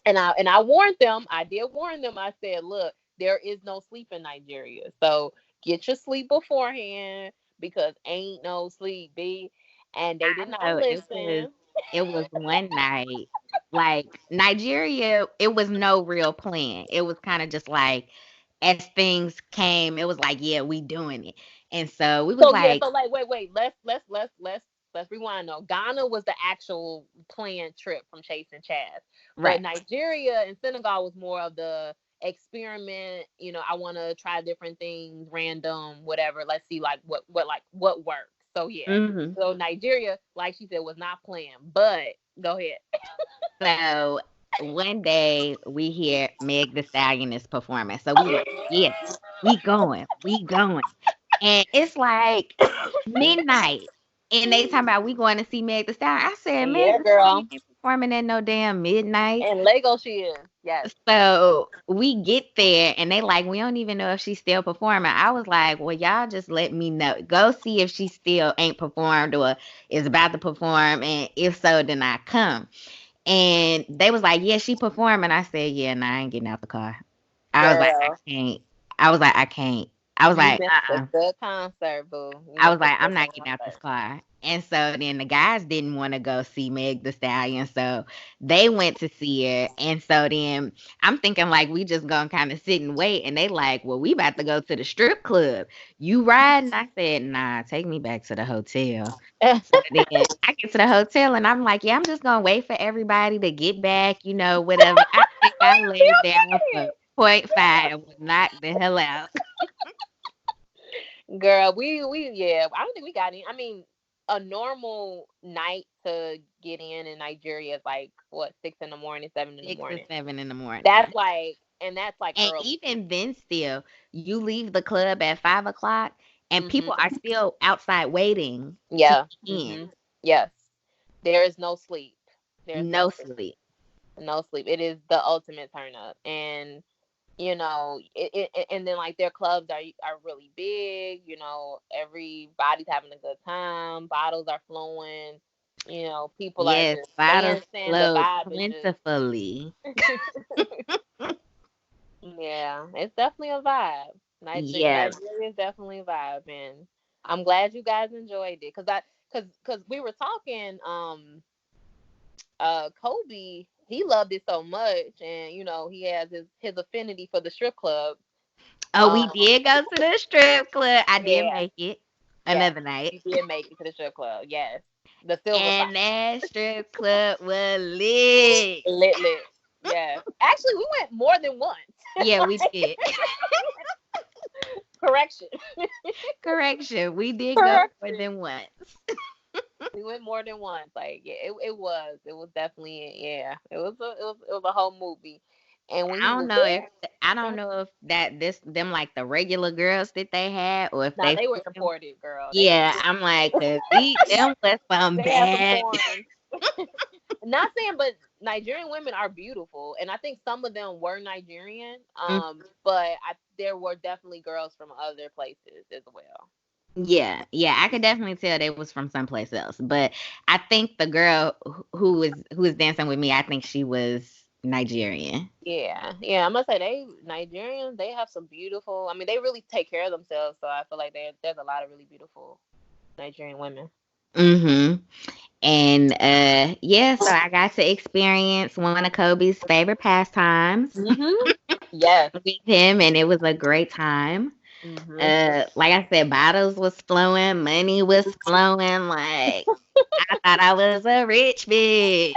And I warned them. I did warn them. I said, look, there is no sleep in Nigeria, so get your sleep beforehand because ain't no sleep, b. And they I did not know listen. it was one night, like, Nigeria, it was no real plan. It was kinda just like, as things came, it was like, "Yeah, we doing it." And so we was So yeah, like, so like wait, let's rewind though. Ghana was the actual planned trip from Chase and Chaz, but right. Nigeria and Senegal was more of the experiment. I want to try different things, random, whatever. Let's see like what works. So yeah, Mhm. so Nigeria, like she said, was not planned. But go ahead. So, one day we hear Meg Thee Stallion is performing, so we like, "Yeah, we going." And it's like midnight, and they talking about we going to see Meg Thee Stallion. I said, "Meg Yeah, Thee Stallion girl. ain't performing at no damn midnight." And Lego, she is. Yes. So we get there and they like, we don't even know if she's still performing. I was like, well, y'all just let me know. Go see if she still ain't performed or is about to perform. And if so, then I come. And they was like, yeah, she performing. I said, yeah, nah, I ain't getting out the car. I was like, I Girl, can't. I was like, I can't. I was you like, missed a good concert, boo. You I was missed a like, I'm good not getting out this concert. car. And so then the guys didn't want to go see Meg the Stallion. So they went to see her. And so then I'm thinking like we just gonna kind of sit and wait. And they like, well, we about to go to the strip club. You riding? I said, nah, take me back to the hotel. So then I get to the hotel and I'm like, yeah, I'm just gonna wait for everybody to get back, whatever. I think I laid down for point five and was knocked the hell out. Girl, we yeah. I don't think we got in. I mean, a normal night to get in Nigeria is like what 6 in the morning, 7 in the morning. 6 or 7 in the morning. And that's like And early. even then still, you leave the club at 5 o'clock and people Hmm. are still outside waiting to Yeah. get in. Yes. There is no sleep. There's no No sleep. sleep. No sleep. It is the ultimate turn up. And and then like their clubs are really big. Everybody's having a good time, bottles are flowing, people are Yes, just bottles dancing, the flowed vibe is plentifully. yeah, it's definitely a vibe. Yeah. Nigeria is definitely a vibe, and I'm glad you guys enjoyed it because we were talking Coby, he loved it so much, and he has his affinity for the strip club. Oh, we um did go to the strip club. I did yeah. make it Yes, another night. you did make it to the strip club. Yes. The Silver Fox. And that strip club was lit. Lit, lit. Yes. Actually, we went more than once. Yeah, we did. Correction. Correction. We did go more Correction. than once. We went more than once. Like, yeah, it was definitely, yeah. It was a whole movie. And when I he don't was know if I don't there, know if that this them like the regular girls that they had or if nah, they they were imported, girl. They yeah, I'm like, cause them was some they had some bad. foreign. Not saying, but Nigerian women are beautiful, and I think some of them were Nigerian. But there were definitely girls from other places as well. Yeah, yeah, I could definitely tell they was from someplace else. But I think the girl who was dancing with me, I think she was Nigerian. Yeah, yeah. I must say, they Nigerians, they have some beautiful. I mean, they really take care of themselves. So I feel like there's a lot of really beautiful Nigerian women. Mm-hmm. And yeah, so I got to experience one of Kobe's favorite pastimes Mhm. Yes. with him, and it was a great time. Mhm. Like I said, bottles was flowing, money was flowing. Like I thought I was a rich bitch.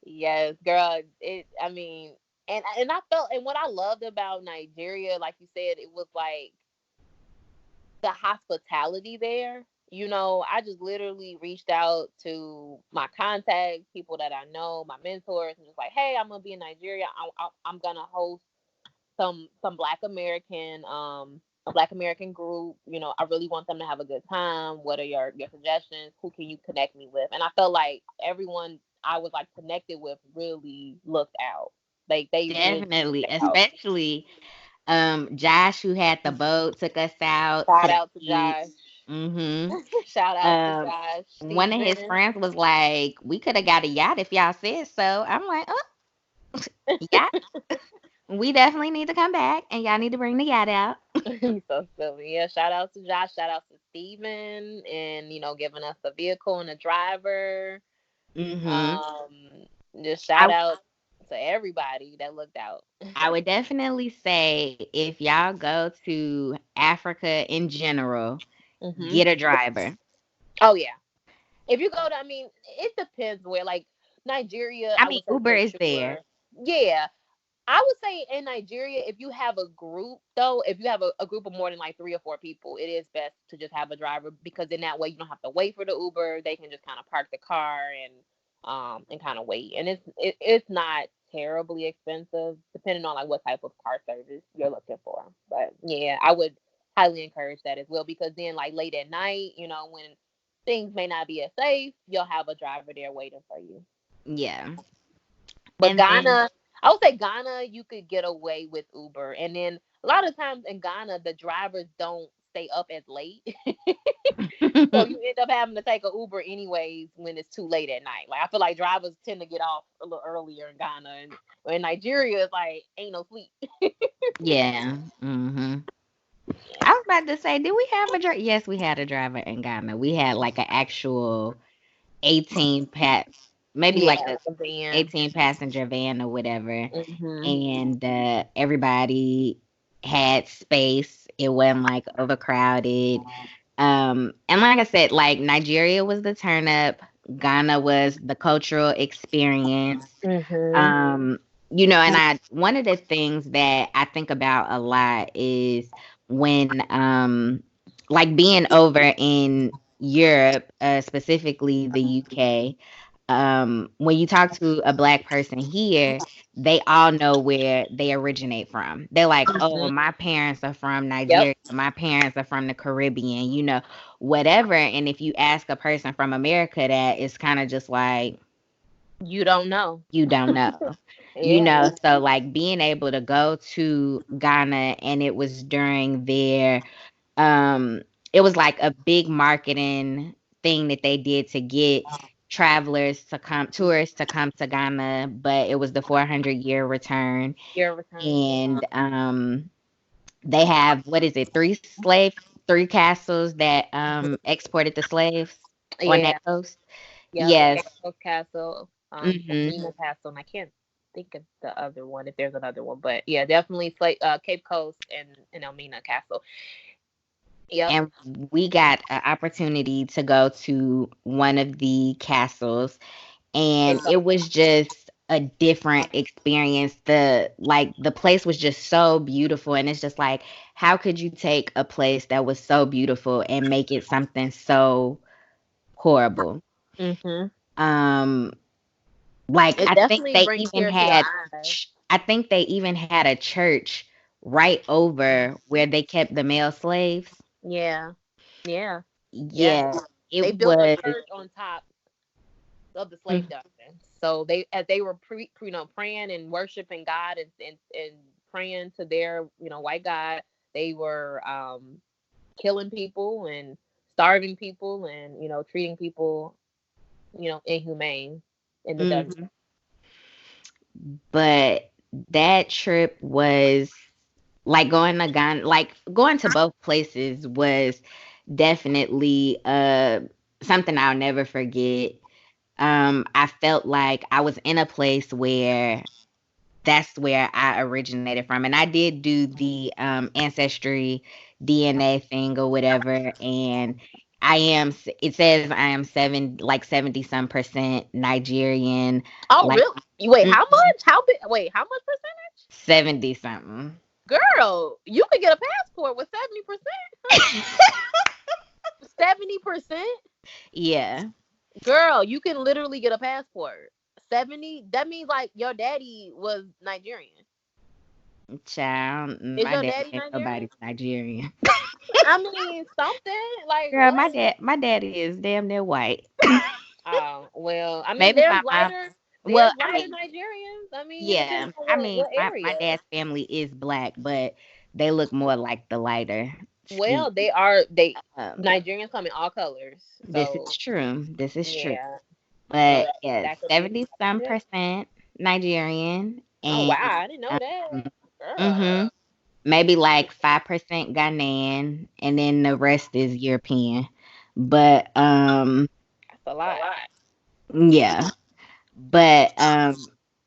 Yes, girl. It. I mean, and I felt, and what I loved about Nigeria, like you said, it was like the hospitality there. You know, I just literally reached out to my contacts, people that I know, my mentors, and just like, hey, I'm gonna be in Nigeria. I'm gonna host some Black American a Black American group. You know, I really want them to have a good time. What are your suggestions? Who can you connect me with? And I felt like everyone I was like connected with really looked out. Like they really Definitely, looked out. especially Josh who had the boat took us out Shout to the out to beach. Josh. Mm-hmm. Shout out to Josh. One of his Steven. friends was like, "We could have got a yacht if y'all said so." I'm like, "Oh, yeah, we definitely need to come back, and y'all need to bring the yacht out." He's so silly. Yeah, shout out to Josh. Shout out to Steven and giving us a vehicle and a driver. Mm-hmm. Um, just shout I out to everybody that looked out. I would definitely say if y'all go to Africa in general, Hmm. get a driver. Oh yeah. If you go to, I mean, it depends where. Like Nigeria, I I mean, would say Uber for is there. sure. Yeah, I would say in Nigeria, if you have a group, though, if you have a group of more than like 3 or 4 people, it is best to just have a driver because in that way you don't have to wait for the Uber. They can just kind of park the car and kind of wait, and it's not terribly expensive depending on like what type of car service you're looking for. But yeah, I would highly encourage that as well because then like late at night, when things may not be as safe, you'll have a driver there waiting for you. Yeah. But And then Ghana, I would say Ghana, you could get away with Uber. And then a lot of times in Ghana, the drivers don't stay up as late. So you end up having to take a Uber anyways when it's too late at night. Like I feel like drivers tend to get off a little earlier in Ghana. And in Nigeria, it's like ain't no sleep. yeah. Hmm. I Yeah. was about to say, did we have a driver? Yes, we had a driver in Ghana. We had like an actual 18 pat, maybe like Yeah, a the van. 18 passenger van or whatever. Mhm. And everybody had space. It wasn't like overcrowded. And like I said, like Nigeria was the turn up, Ghana was the cultural experience. Mhm. Um, and I one of the things that I think about a lot is when like being over in Europe, specifically the UK, when you talk to a black person here, they all know where they originate from. They're like, oh, well, Mhm. my parents are from Yep. Nigeria, my parents are from the Caribbean, whatever. And if you ask a person from America that, it's kind of just like, You don't know. you don't know. Yeah. So like being able to go to Ghana and it was during their um it was like a big marketing thing that they did to get tourists to come to Ghana, but it was the 400-year return. Your return. And they have, what is it, three castles that exported the slaves on that Yeah. coast. Yep, Yes. Cape Coast Castle, Mhm. Elmina Castle, and I can't think of the other one if there's another one, but yeah, definitely Cape Coast and Elmina Castle. Yep. and we got an opportunity to go to one of the castles, and It's it was just a different experience. The place was just so beautiful, and it's just like, how could you take a place that was so beautiful and make it something so horrible? mm-hmm. Um, like It I think definitely they brings even tears to your had, eyes. I think they even had a church right over where they kept the male slaves. Yeah. Yeah. Yeah. Yeah, it They built a was. church on top of the slave Mm, dungeon. So they, as they were praying and worshiping God, and praying to their, white God, they were killing people and starving people, and treating people, inhumane in the dungeon. mhm. But that trip was like going to Ghana, like going to both places was definitely something I'll never forget. I felt like I was in a place where that's where I originated from. And I did do the ancestry DNA thing or whatever. And it says I am 70 some percent Nigerian, Oh, like really? Wait, mm, how much? How big? Wait, how much percentage? 70 something. Girl, you could get a passport with 70%. 70%? Yeah. Girl, you can literally get a passport. 70? That means like your daddy was Nigerian. Child, Is my your daddy daddy ain't Nigerian? nobody's Nigerian. I mean, something. Like, Girl, what? my daddy is damn near white. Oh, well, I mean, Maybe my mom. Well, there's I lighter mean, Nigerians. I mean, it depends yeah. on I what mean, my area. dad's family is black, but they look more like the lighter skin. Well, they Um, Nigerians come in all colors. this So, is true. This is true. yeah. So But that yeah, that could be 70 some it. percent Nigerian Oh, and wow, I didn't know that. um, Girl, hmm maybe like 5% Ghanaian, and then the rest is European. But that's a lot. yeah. But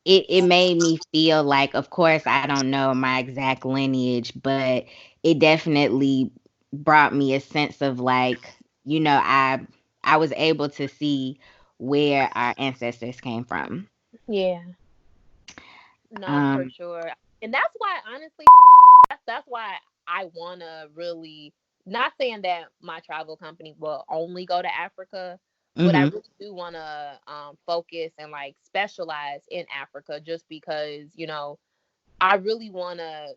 it made me feel like, of course I don't know my exact lineage, but it definitely brought me a sense of like, I was able to see where our ancestors came from. Yeah. No, for Um sure. And that's why, honestly, that's why I wanna really, not saying that my travel company will only go to Africa, but I mhm. really do wanna focus and like specialize in Africa, just because I really wanna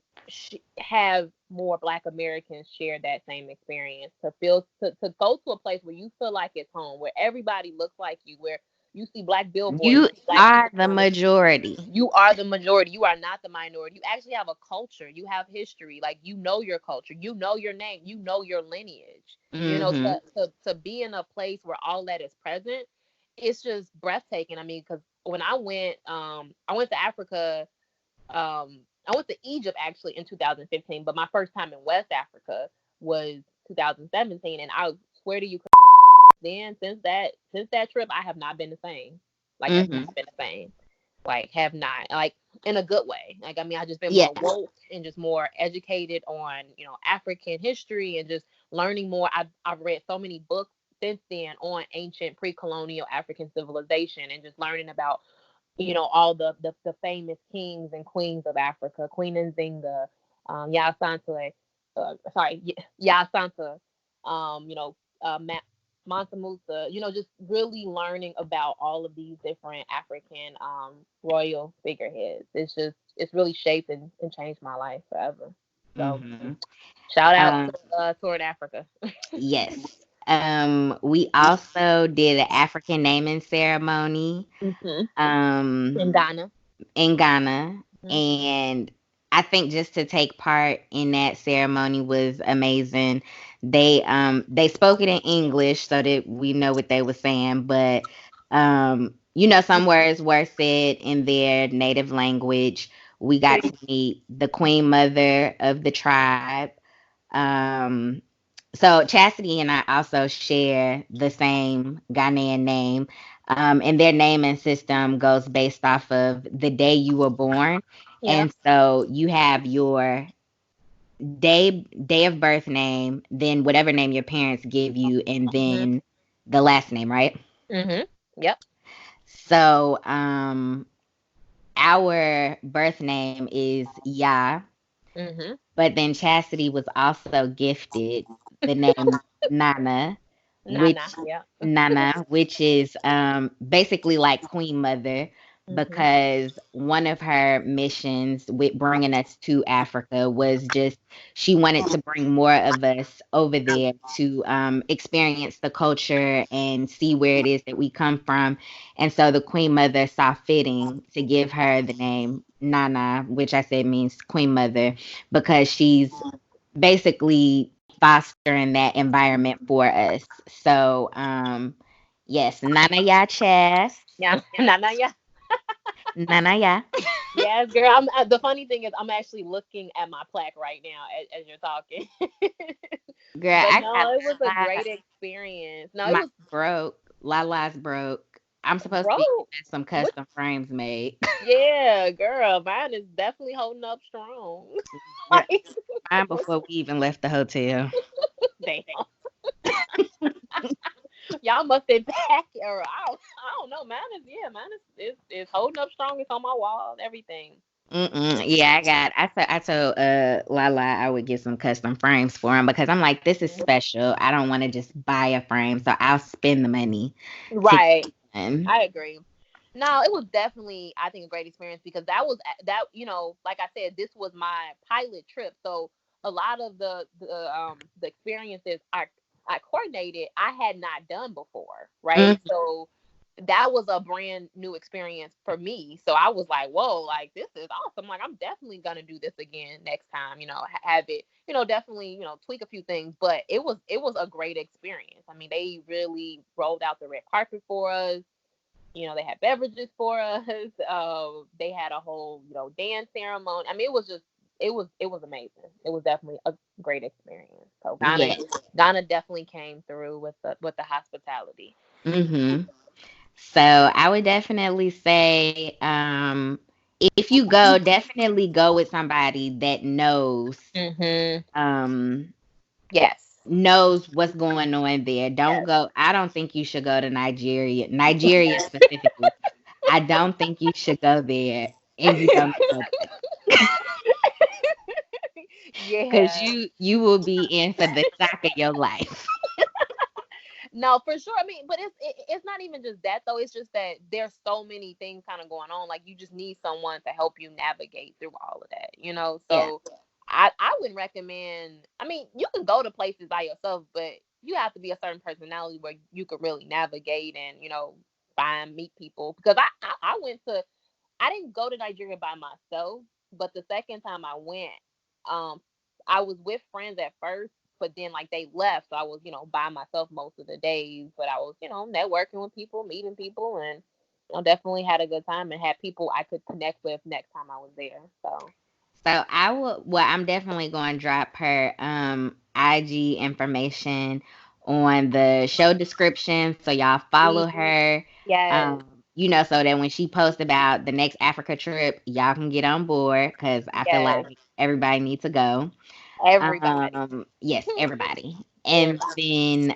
have more Black Americans share that same experience, to feel to go to a place where you feel like it's home, where everybody looks like you, where you see Black billboards, You you see Black are people the doing the. majority. You are the majority. You are not the minority. You actually have a culture. You have history. Like, you know your culture. You know your name. You know your lineage. Mhm. To be in a place where all that is present, it's just breathtaking. I mean, because when I went to Africa. I went to Egypt actually in 2015, but my first time in West Africa was 2017, and I swear to you, then since that trip, I have not been the same. Like, have Mhm. not been the same. Like, have not, like, in a good way. Like, I mean, I just been Yeah. more woke and just more educated on African history, and just learning more. I've read so many books since then on ancient pre-colonial African civilization, and just learning about all the famous kings and queens of Africa, Queen Nzinga, Ya Santa, sorry, Ya Santa, Mansa Musa, just really learning about all of these different African royal figureheads. It's really shaped and changed my life forever. So Mhm. shout out Um to Touring Africa. yes. We also did an African naming ceremony. Hmm. Um In Ghana. in Ghana, Hmm. and I think just to take part in that ceremony was amazing. They spoke it in English so that we know what they were saying, but some words were said in their native language. We got to meet the queen mother of the tribe. Um so Chastity and I also share the same Ghanaian name, and their naming system goes based off of the day you were born. Yeah. And so you have your day of birth name, then whatever name your parents give you, and Mhm. then the last name, right? Mhm. Yep. So our birth name is Ya, Mhm. but then Chastity was also gifted the name Nana, Nana. which Yeah. is basically like Queen Mother, Mhm. because one of her missions with bringing us to Africa was just she wanted to bring more of us over there to experience the culture and see where it is that we come from. And so the Queen Mother saw fitting to give her the name Nana, which I said means Queen Mother, because she's basically fostering that environment for us. So, yes, Nana Ya Chess. Yeah. Nana. Yeah. Nana Ya. Yes, girl. The funny thing is, I'm actually looking at my plaque right now as you're talking. Girl, But I got no, it was a Lala. great experience. No, it Mine was broke. Lala's broke. I'm supposed to be broke. getting some What? custom frames made. Yeah, girl. Mine is definitely holding up strong. Girl, Like, mine before we even left the hotel. damn. Y'all must have packed it, or I don't know. Mine is, yeah, mine is holding up strong. It's on my wall, everything. Mm-mm. Yeah, I told Lala I would get some custom frames for him because I'm like, this is special. I don't want to just buy a frame, so I'll spend the money to get Right. one. I agree. No, it was definitely, I think, a great experience because that was that, like I said, this was my pilot trip. So a lot of the experiences I coordinated, I had not done before, right? Mm, So that was a brand new experience for me. So I was like, whoa, like this is awesome. Like I'm definitely gonna do this again next time, have it, definitely, tweak a few things. But it was a great experience. I mean, they really rolled out the red carpet for us. They had beverages for us. They had a whole, dance ceremony. I mean, it was just, it was amazing. It was definitely a great experience. So Ghana, yeah. Ghana definitely came through with the hospitality. Mm-hmm. So I would definitely say, if you go, definitely go with somebody that Hmm. um, Yes. knows what's going on there. Don't Yes. go. I don't think you should go to Nigeria specifically. I don't think you should go there and you don't know nobody. Because Yeah. you will be in for the shock of your life. No, for sure. I mean, but it's not even just that though. It's just that there's so many things kind of going on. Like you just need someone to help you navigate through all of that. Yeah. So I wouldn't recommend. I mean, you can go to places by yourself, but you have to be a certain personality where you can really navigate and find meet people. Because I went to I didn't go to Nigeria by myself, but the second time I went, um, I was with friends at first, but then like they left, so I was by myself most of the days. But I was networking with people, meeting people, and definitely had a good time and had people I could connect with next time I was there. So So I will. Well, I'm definitely going to drop her IG information on the show description, so y'all follow please, her. yes, So that when she posts about the next Africa trip, y'all can get on board because I feel yes, like everybody needs to go. everybody, Yes, everybody. And everybody. then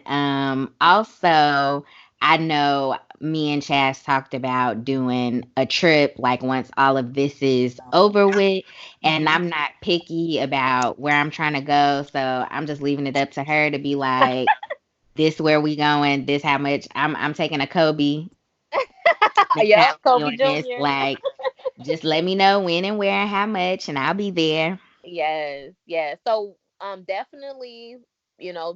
also I know me and Chaz talked about doing a trip like once all of this is over with. And Mhm. I'm not picky about where I'm trying to go. So I'm just leaving it up to her to be like, this where we going, this how much I'm taking a Kobe. This how Yep, we Kobe doing this. Jr. Like, just let me know when and where and how much and I'll be there. Yes, yes. So definitely,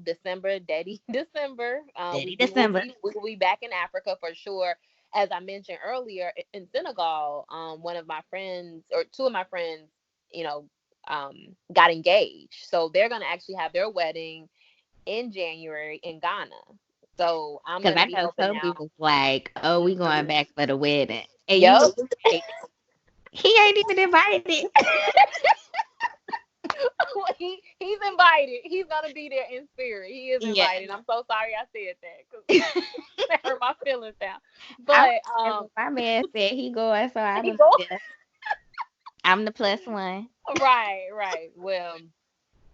December, Daddy December. We Steady we will December. be back in Africa for sure. As I mentioned earlier, in Senegal, one of my friends or two of my friends, you know, got engaged. So they're gonna actually have their wedding in January in Ghana. So I'm Because gonna I be know helping Coby out. was like, "Oh, we going Mhm. back for the wedding," and you Yep. was like, "He ain't even invited." He's invited. He's gonna be there in spirit. He is Yeah, invited. I'm so sorry I said that because that hurt my feelings down. I was But there, but my man said he going, so I'm he gonna go be there. I'm the plus one. right, right. Well,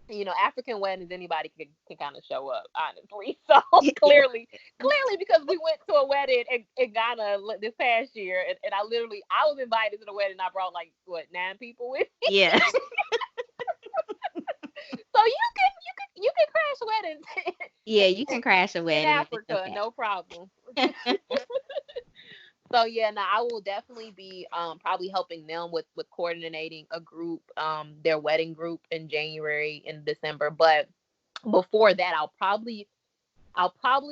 African weddings, anybody can kind of show up, honestly. So clearly, because we went to a wedding in Ghana this past year, and I was invited to the wedding. I brought like what 9 people with me, Yeah. so you can crash weddings Yeah, you can crash a in wedding and it's Africa, no problem. okay. So yeah, now I will definitely be probably helping them with coordinating a group, their wedding group in January and December. But before that, I'll probably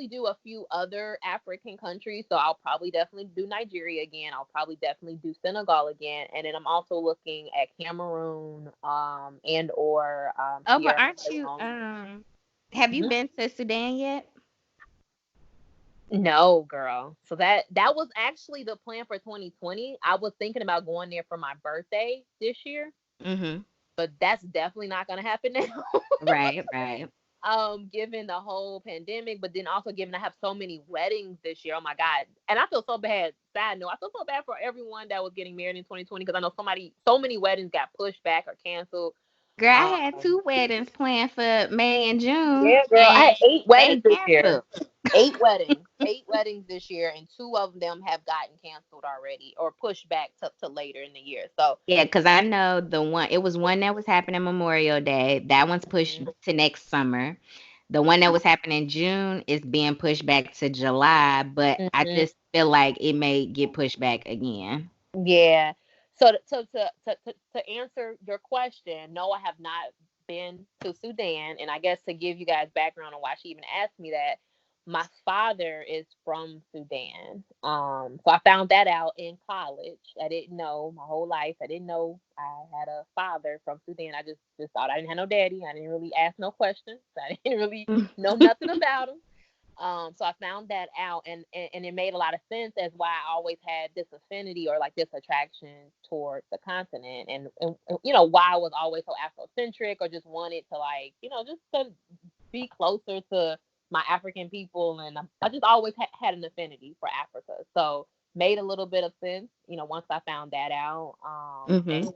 do a few other African countries. So I'll probably definitely do Nigeria again. I'll probably definitely do Senegal again, and then I'm also looking at Cameroon, and or Oh, but Sierra aren't you Leone. have you Mhm. been to Sudan yet? No, girl. So that was actually the plan for 2020. I was thinking about going there for my birthday this year, Mhm. but that's definitely not gonna happen now. Right, right. Given the whole pandemic, but then also given I have so many weddings this year. Oh my God. And I feel so bad. Side note, I feel so bad for everyone that was getting married in 2020 because I know so many weddings got pushed back or canceled. Girl, I had Um, two weddings planned for May and June yeah, girl. I and had eight they weddings this year. canceled. 8 weddings this year, and two of them have gotten canceled already or pushed back to later in the year. So, Yeah, because I know it was one that was happening Memorial Day. That one's pushed mhm, to next summer. The one that was happening in June is being pushed back to July, but I mhm. just feel like it may get pushed back again. Yeah. So to answer your question, no, I have not been to Sudan, and I guess to give you guys background on why she even asked me that, my father is from Sudan. So I found that out in college. I didn't know my whole life. I didn't know I had a father from Sudan. I just thought I didn't have no daddy. I didn't really ask no questions. I didn't really know nothing about him. So I found that out, and it made a lot of sense as why I always had this affinity or like this attraction towards the continent, and why I was always so Afrocentric or just wanted to like just to be closer to my African people, and I just always had an affinity for Africa. So made a little bit of sense, once I found that out. And Mhm.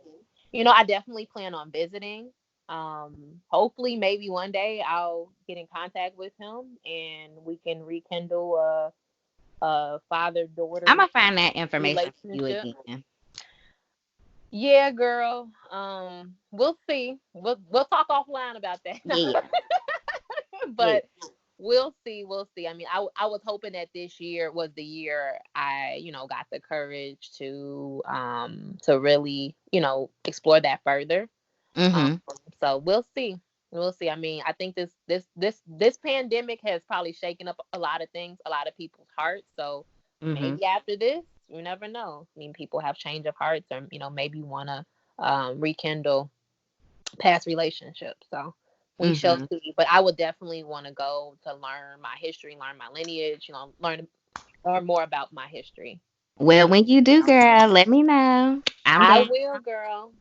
I definitely plan on visiting. Hopefully, maybe one day I'll get in contact with him and we can rekindle a father I'm daughter gonna find that information for you relationship. again. Yeah, girl. We'll see. We'll talk offline about that. Yeah, yeah. But we'll see. We'll see. I mean, I was hoping that this year was the year I got the courage to really explore that further. Um, Mhm. so we'll see. We'll see. I mean, I think this pandemic has probably shaken up a lot of things, a lot of people's hearts. So Mhm. maybe after this, you never know. I mean, people have change of hearts, or maybe want to rekindle past relationships. So we shall Mhm. see. But I would definitely want to go to learn my history, learn my lineage. Learn more about my history. Well, when you do, girl, let me know. I'm I down. will, girl.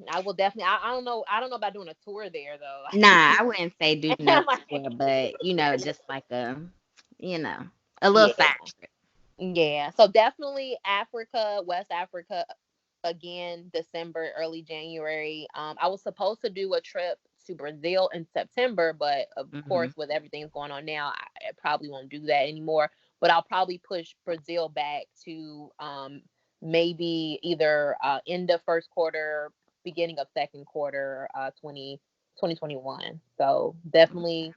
I will definitely. I don't know. I don't know about doing a tour there though. Nah, I wouldn't say do no I'm like, tour, but just like you know, a little yeah, side trip. yeah. So definitely Africa, West Africa, again, December, early January. I was supposed to do a trip to Brazil in September, but of course, Mhm. with everything going on now, I probably won't do that anymore. But I'll probably push Brazil back to maybe either end of first quarter, beginning of second quarter, 2021. So definitely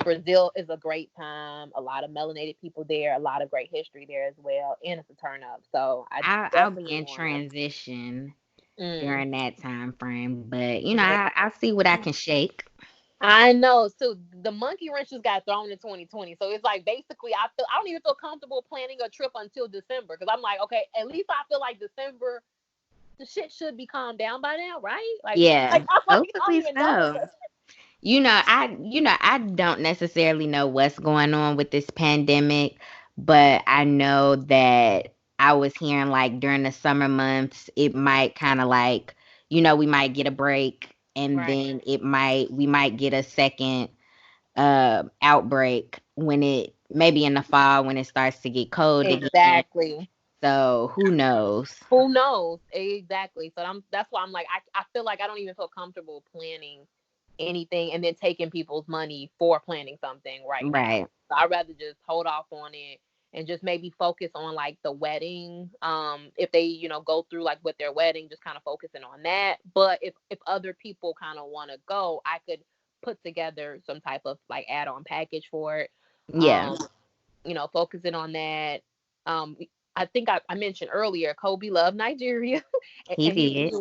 Brazil is a great time. A lot of melanated people there, a lot of great history there as well, and it's a turn up. So I I'll be definitely in want to. transition Mm, during that time frame, but yeah. I'll see what I can shake. I know. So the monkey wrenches got thrown in 2020. So it's like basically I don't even feel comfortable planning a trip until December because I'm like, okay, at least I feel like December the shit should be calmed down by now, right? Like, Yeah, I don't hopefully even know. so. I don't necessarily know what's going on with this pandemic, but I know that I was hearing like during the summer months, it might kind of like, we might get a break and Right. then we might get a second outbreak when it maybe in the fall when it starts to get cold again. Exactly. So who knows? Who knows? Exactly. So that's why I'm like I feel like I don't even feel comfortable planning anything and then taking people's money for planning something right now. Right. So I'd rather just hold off on it and just maybe focus on like the wedding. If they, go through like with their wedding, just kind of focusing on that. But if other people kind of want to go, I could put together some type of like add-on package for it. Yeah, Um, focusing on that. Um, I think I mentioned earlier, Kobe loved Nigeria, and, he and did.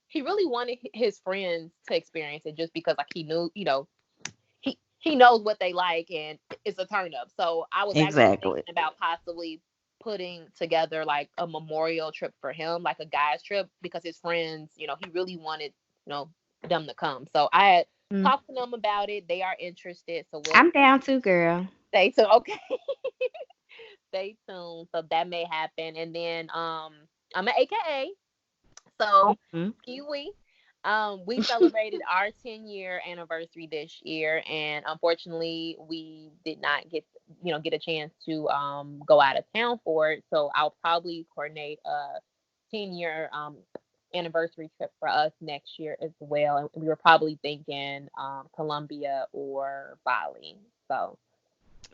he really wanted his friends to experience it just because like he knew, he knows what they like and it's a turn up. So I was actually Exactly. thinking about possibly putting together like a memorial trip for him, like a guy's trip, because his friends, he really wanted, them to come. So I had Mm. talked to them about it. They are interested. So we'll I'm down too, girl. stay tuned. Okay, stay tuned. So that may happen. And then I'm an AKA. So, Mhm. Kiwi, we celebrated our 10-year anniversary this year, and unfortunately, we did not get a chance to go out of town for it. So I'll probably coordinate a 10-year anniversary trip for us next year as well. And we were probably thinking Colombia or Bali. So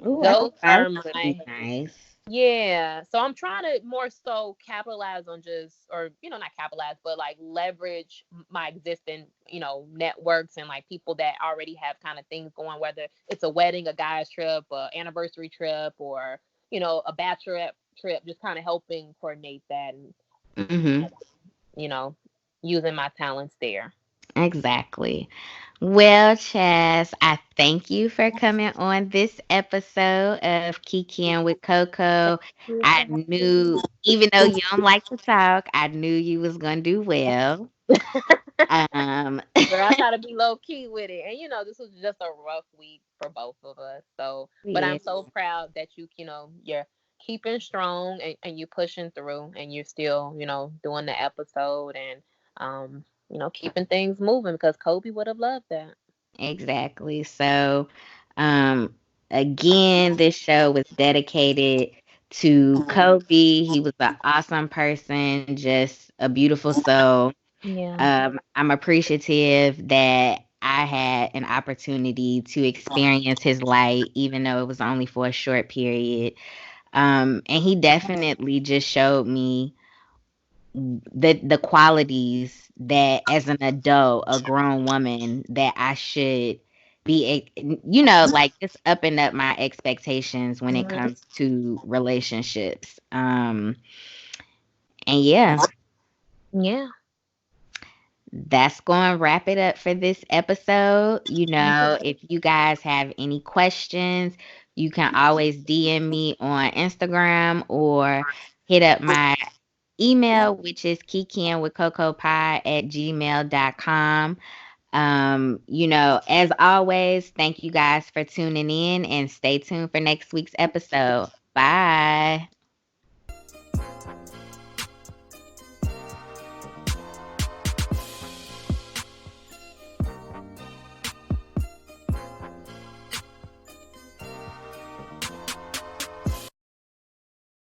Ooh, I those think Bali are would be my nice. yeah. So I'm trying to more so capitalize on just, or, not capitalize, but like leverage my existing, networks and like people that already have kind of things going, whether it's a wedding, a guy's trip, a anniversary trip, or, a bachelorette trip, just kind of helping coordinate that and, Hmm. you know, using my talents there. Exactly. Well, Chaz, I thank you for coming on this episode of Kikiing with Thank Coco. you I for knew, even though you don't like to talk, I knew you was gonna do well. Um, Girl, I try to be low key with it. And this was just a rough week for both of us. So, but yeah, I'm so proud that you're keeping strong and you pushing through and you're still, doing the episode and keeping things moving because Kobe would have loved that. exactly. So, um, again, this show was dedicated to Kobe. He was an awesome person, just a beautiful soul. Yeah. I'm appreciative that I had an opportunity to experience his light, even though it was only for a short period. And he definitely just showed me the qualities that, as an adult, a grown woman, that I should be, like just upping up my expectations when it Mhm. comes to relationships. And yeah. Yeah. That's going to wrap it up for this episode. Mhm. If you guys have any questions, you can always DM me on Instagram or hit up my email, which is kikianwithcocopie@gmail.com. As always, thank you guys for tuning in and stay tuned for next week's episode. Bye.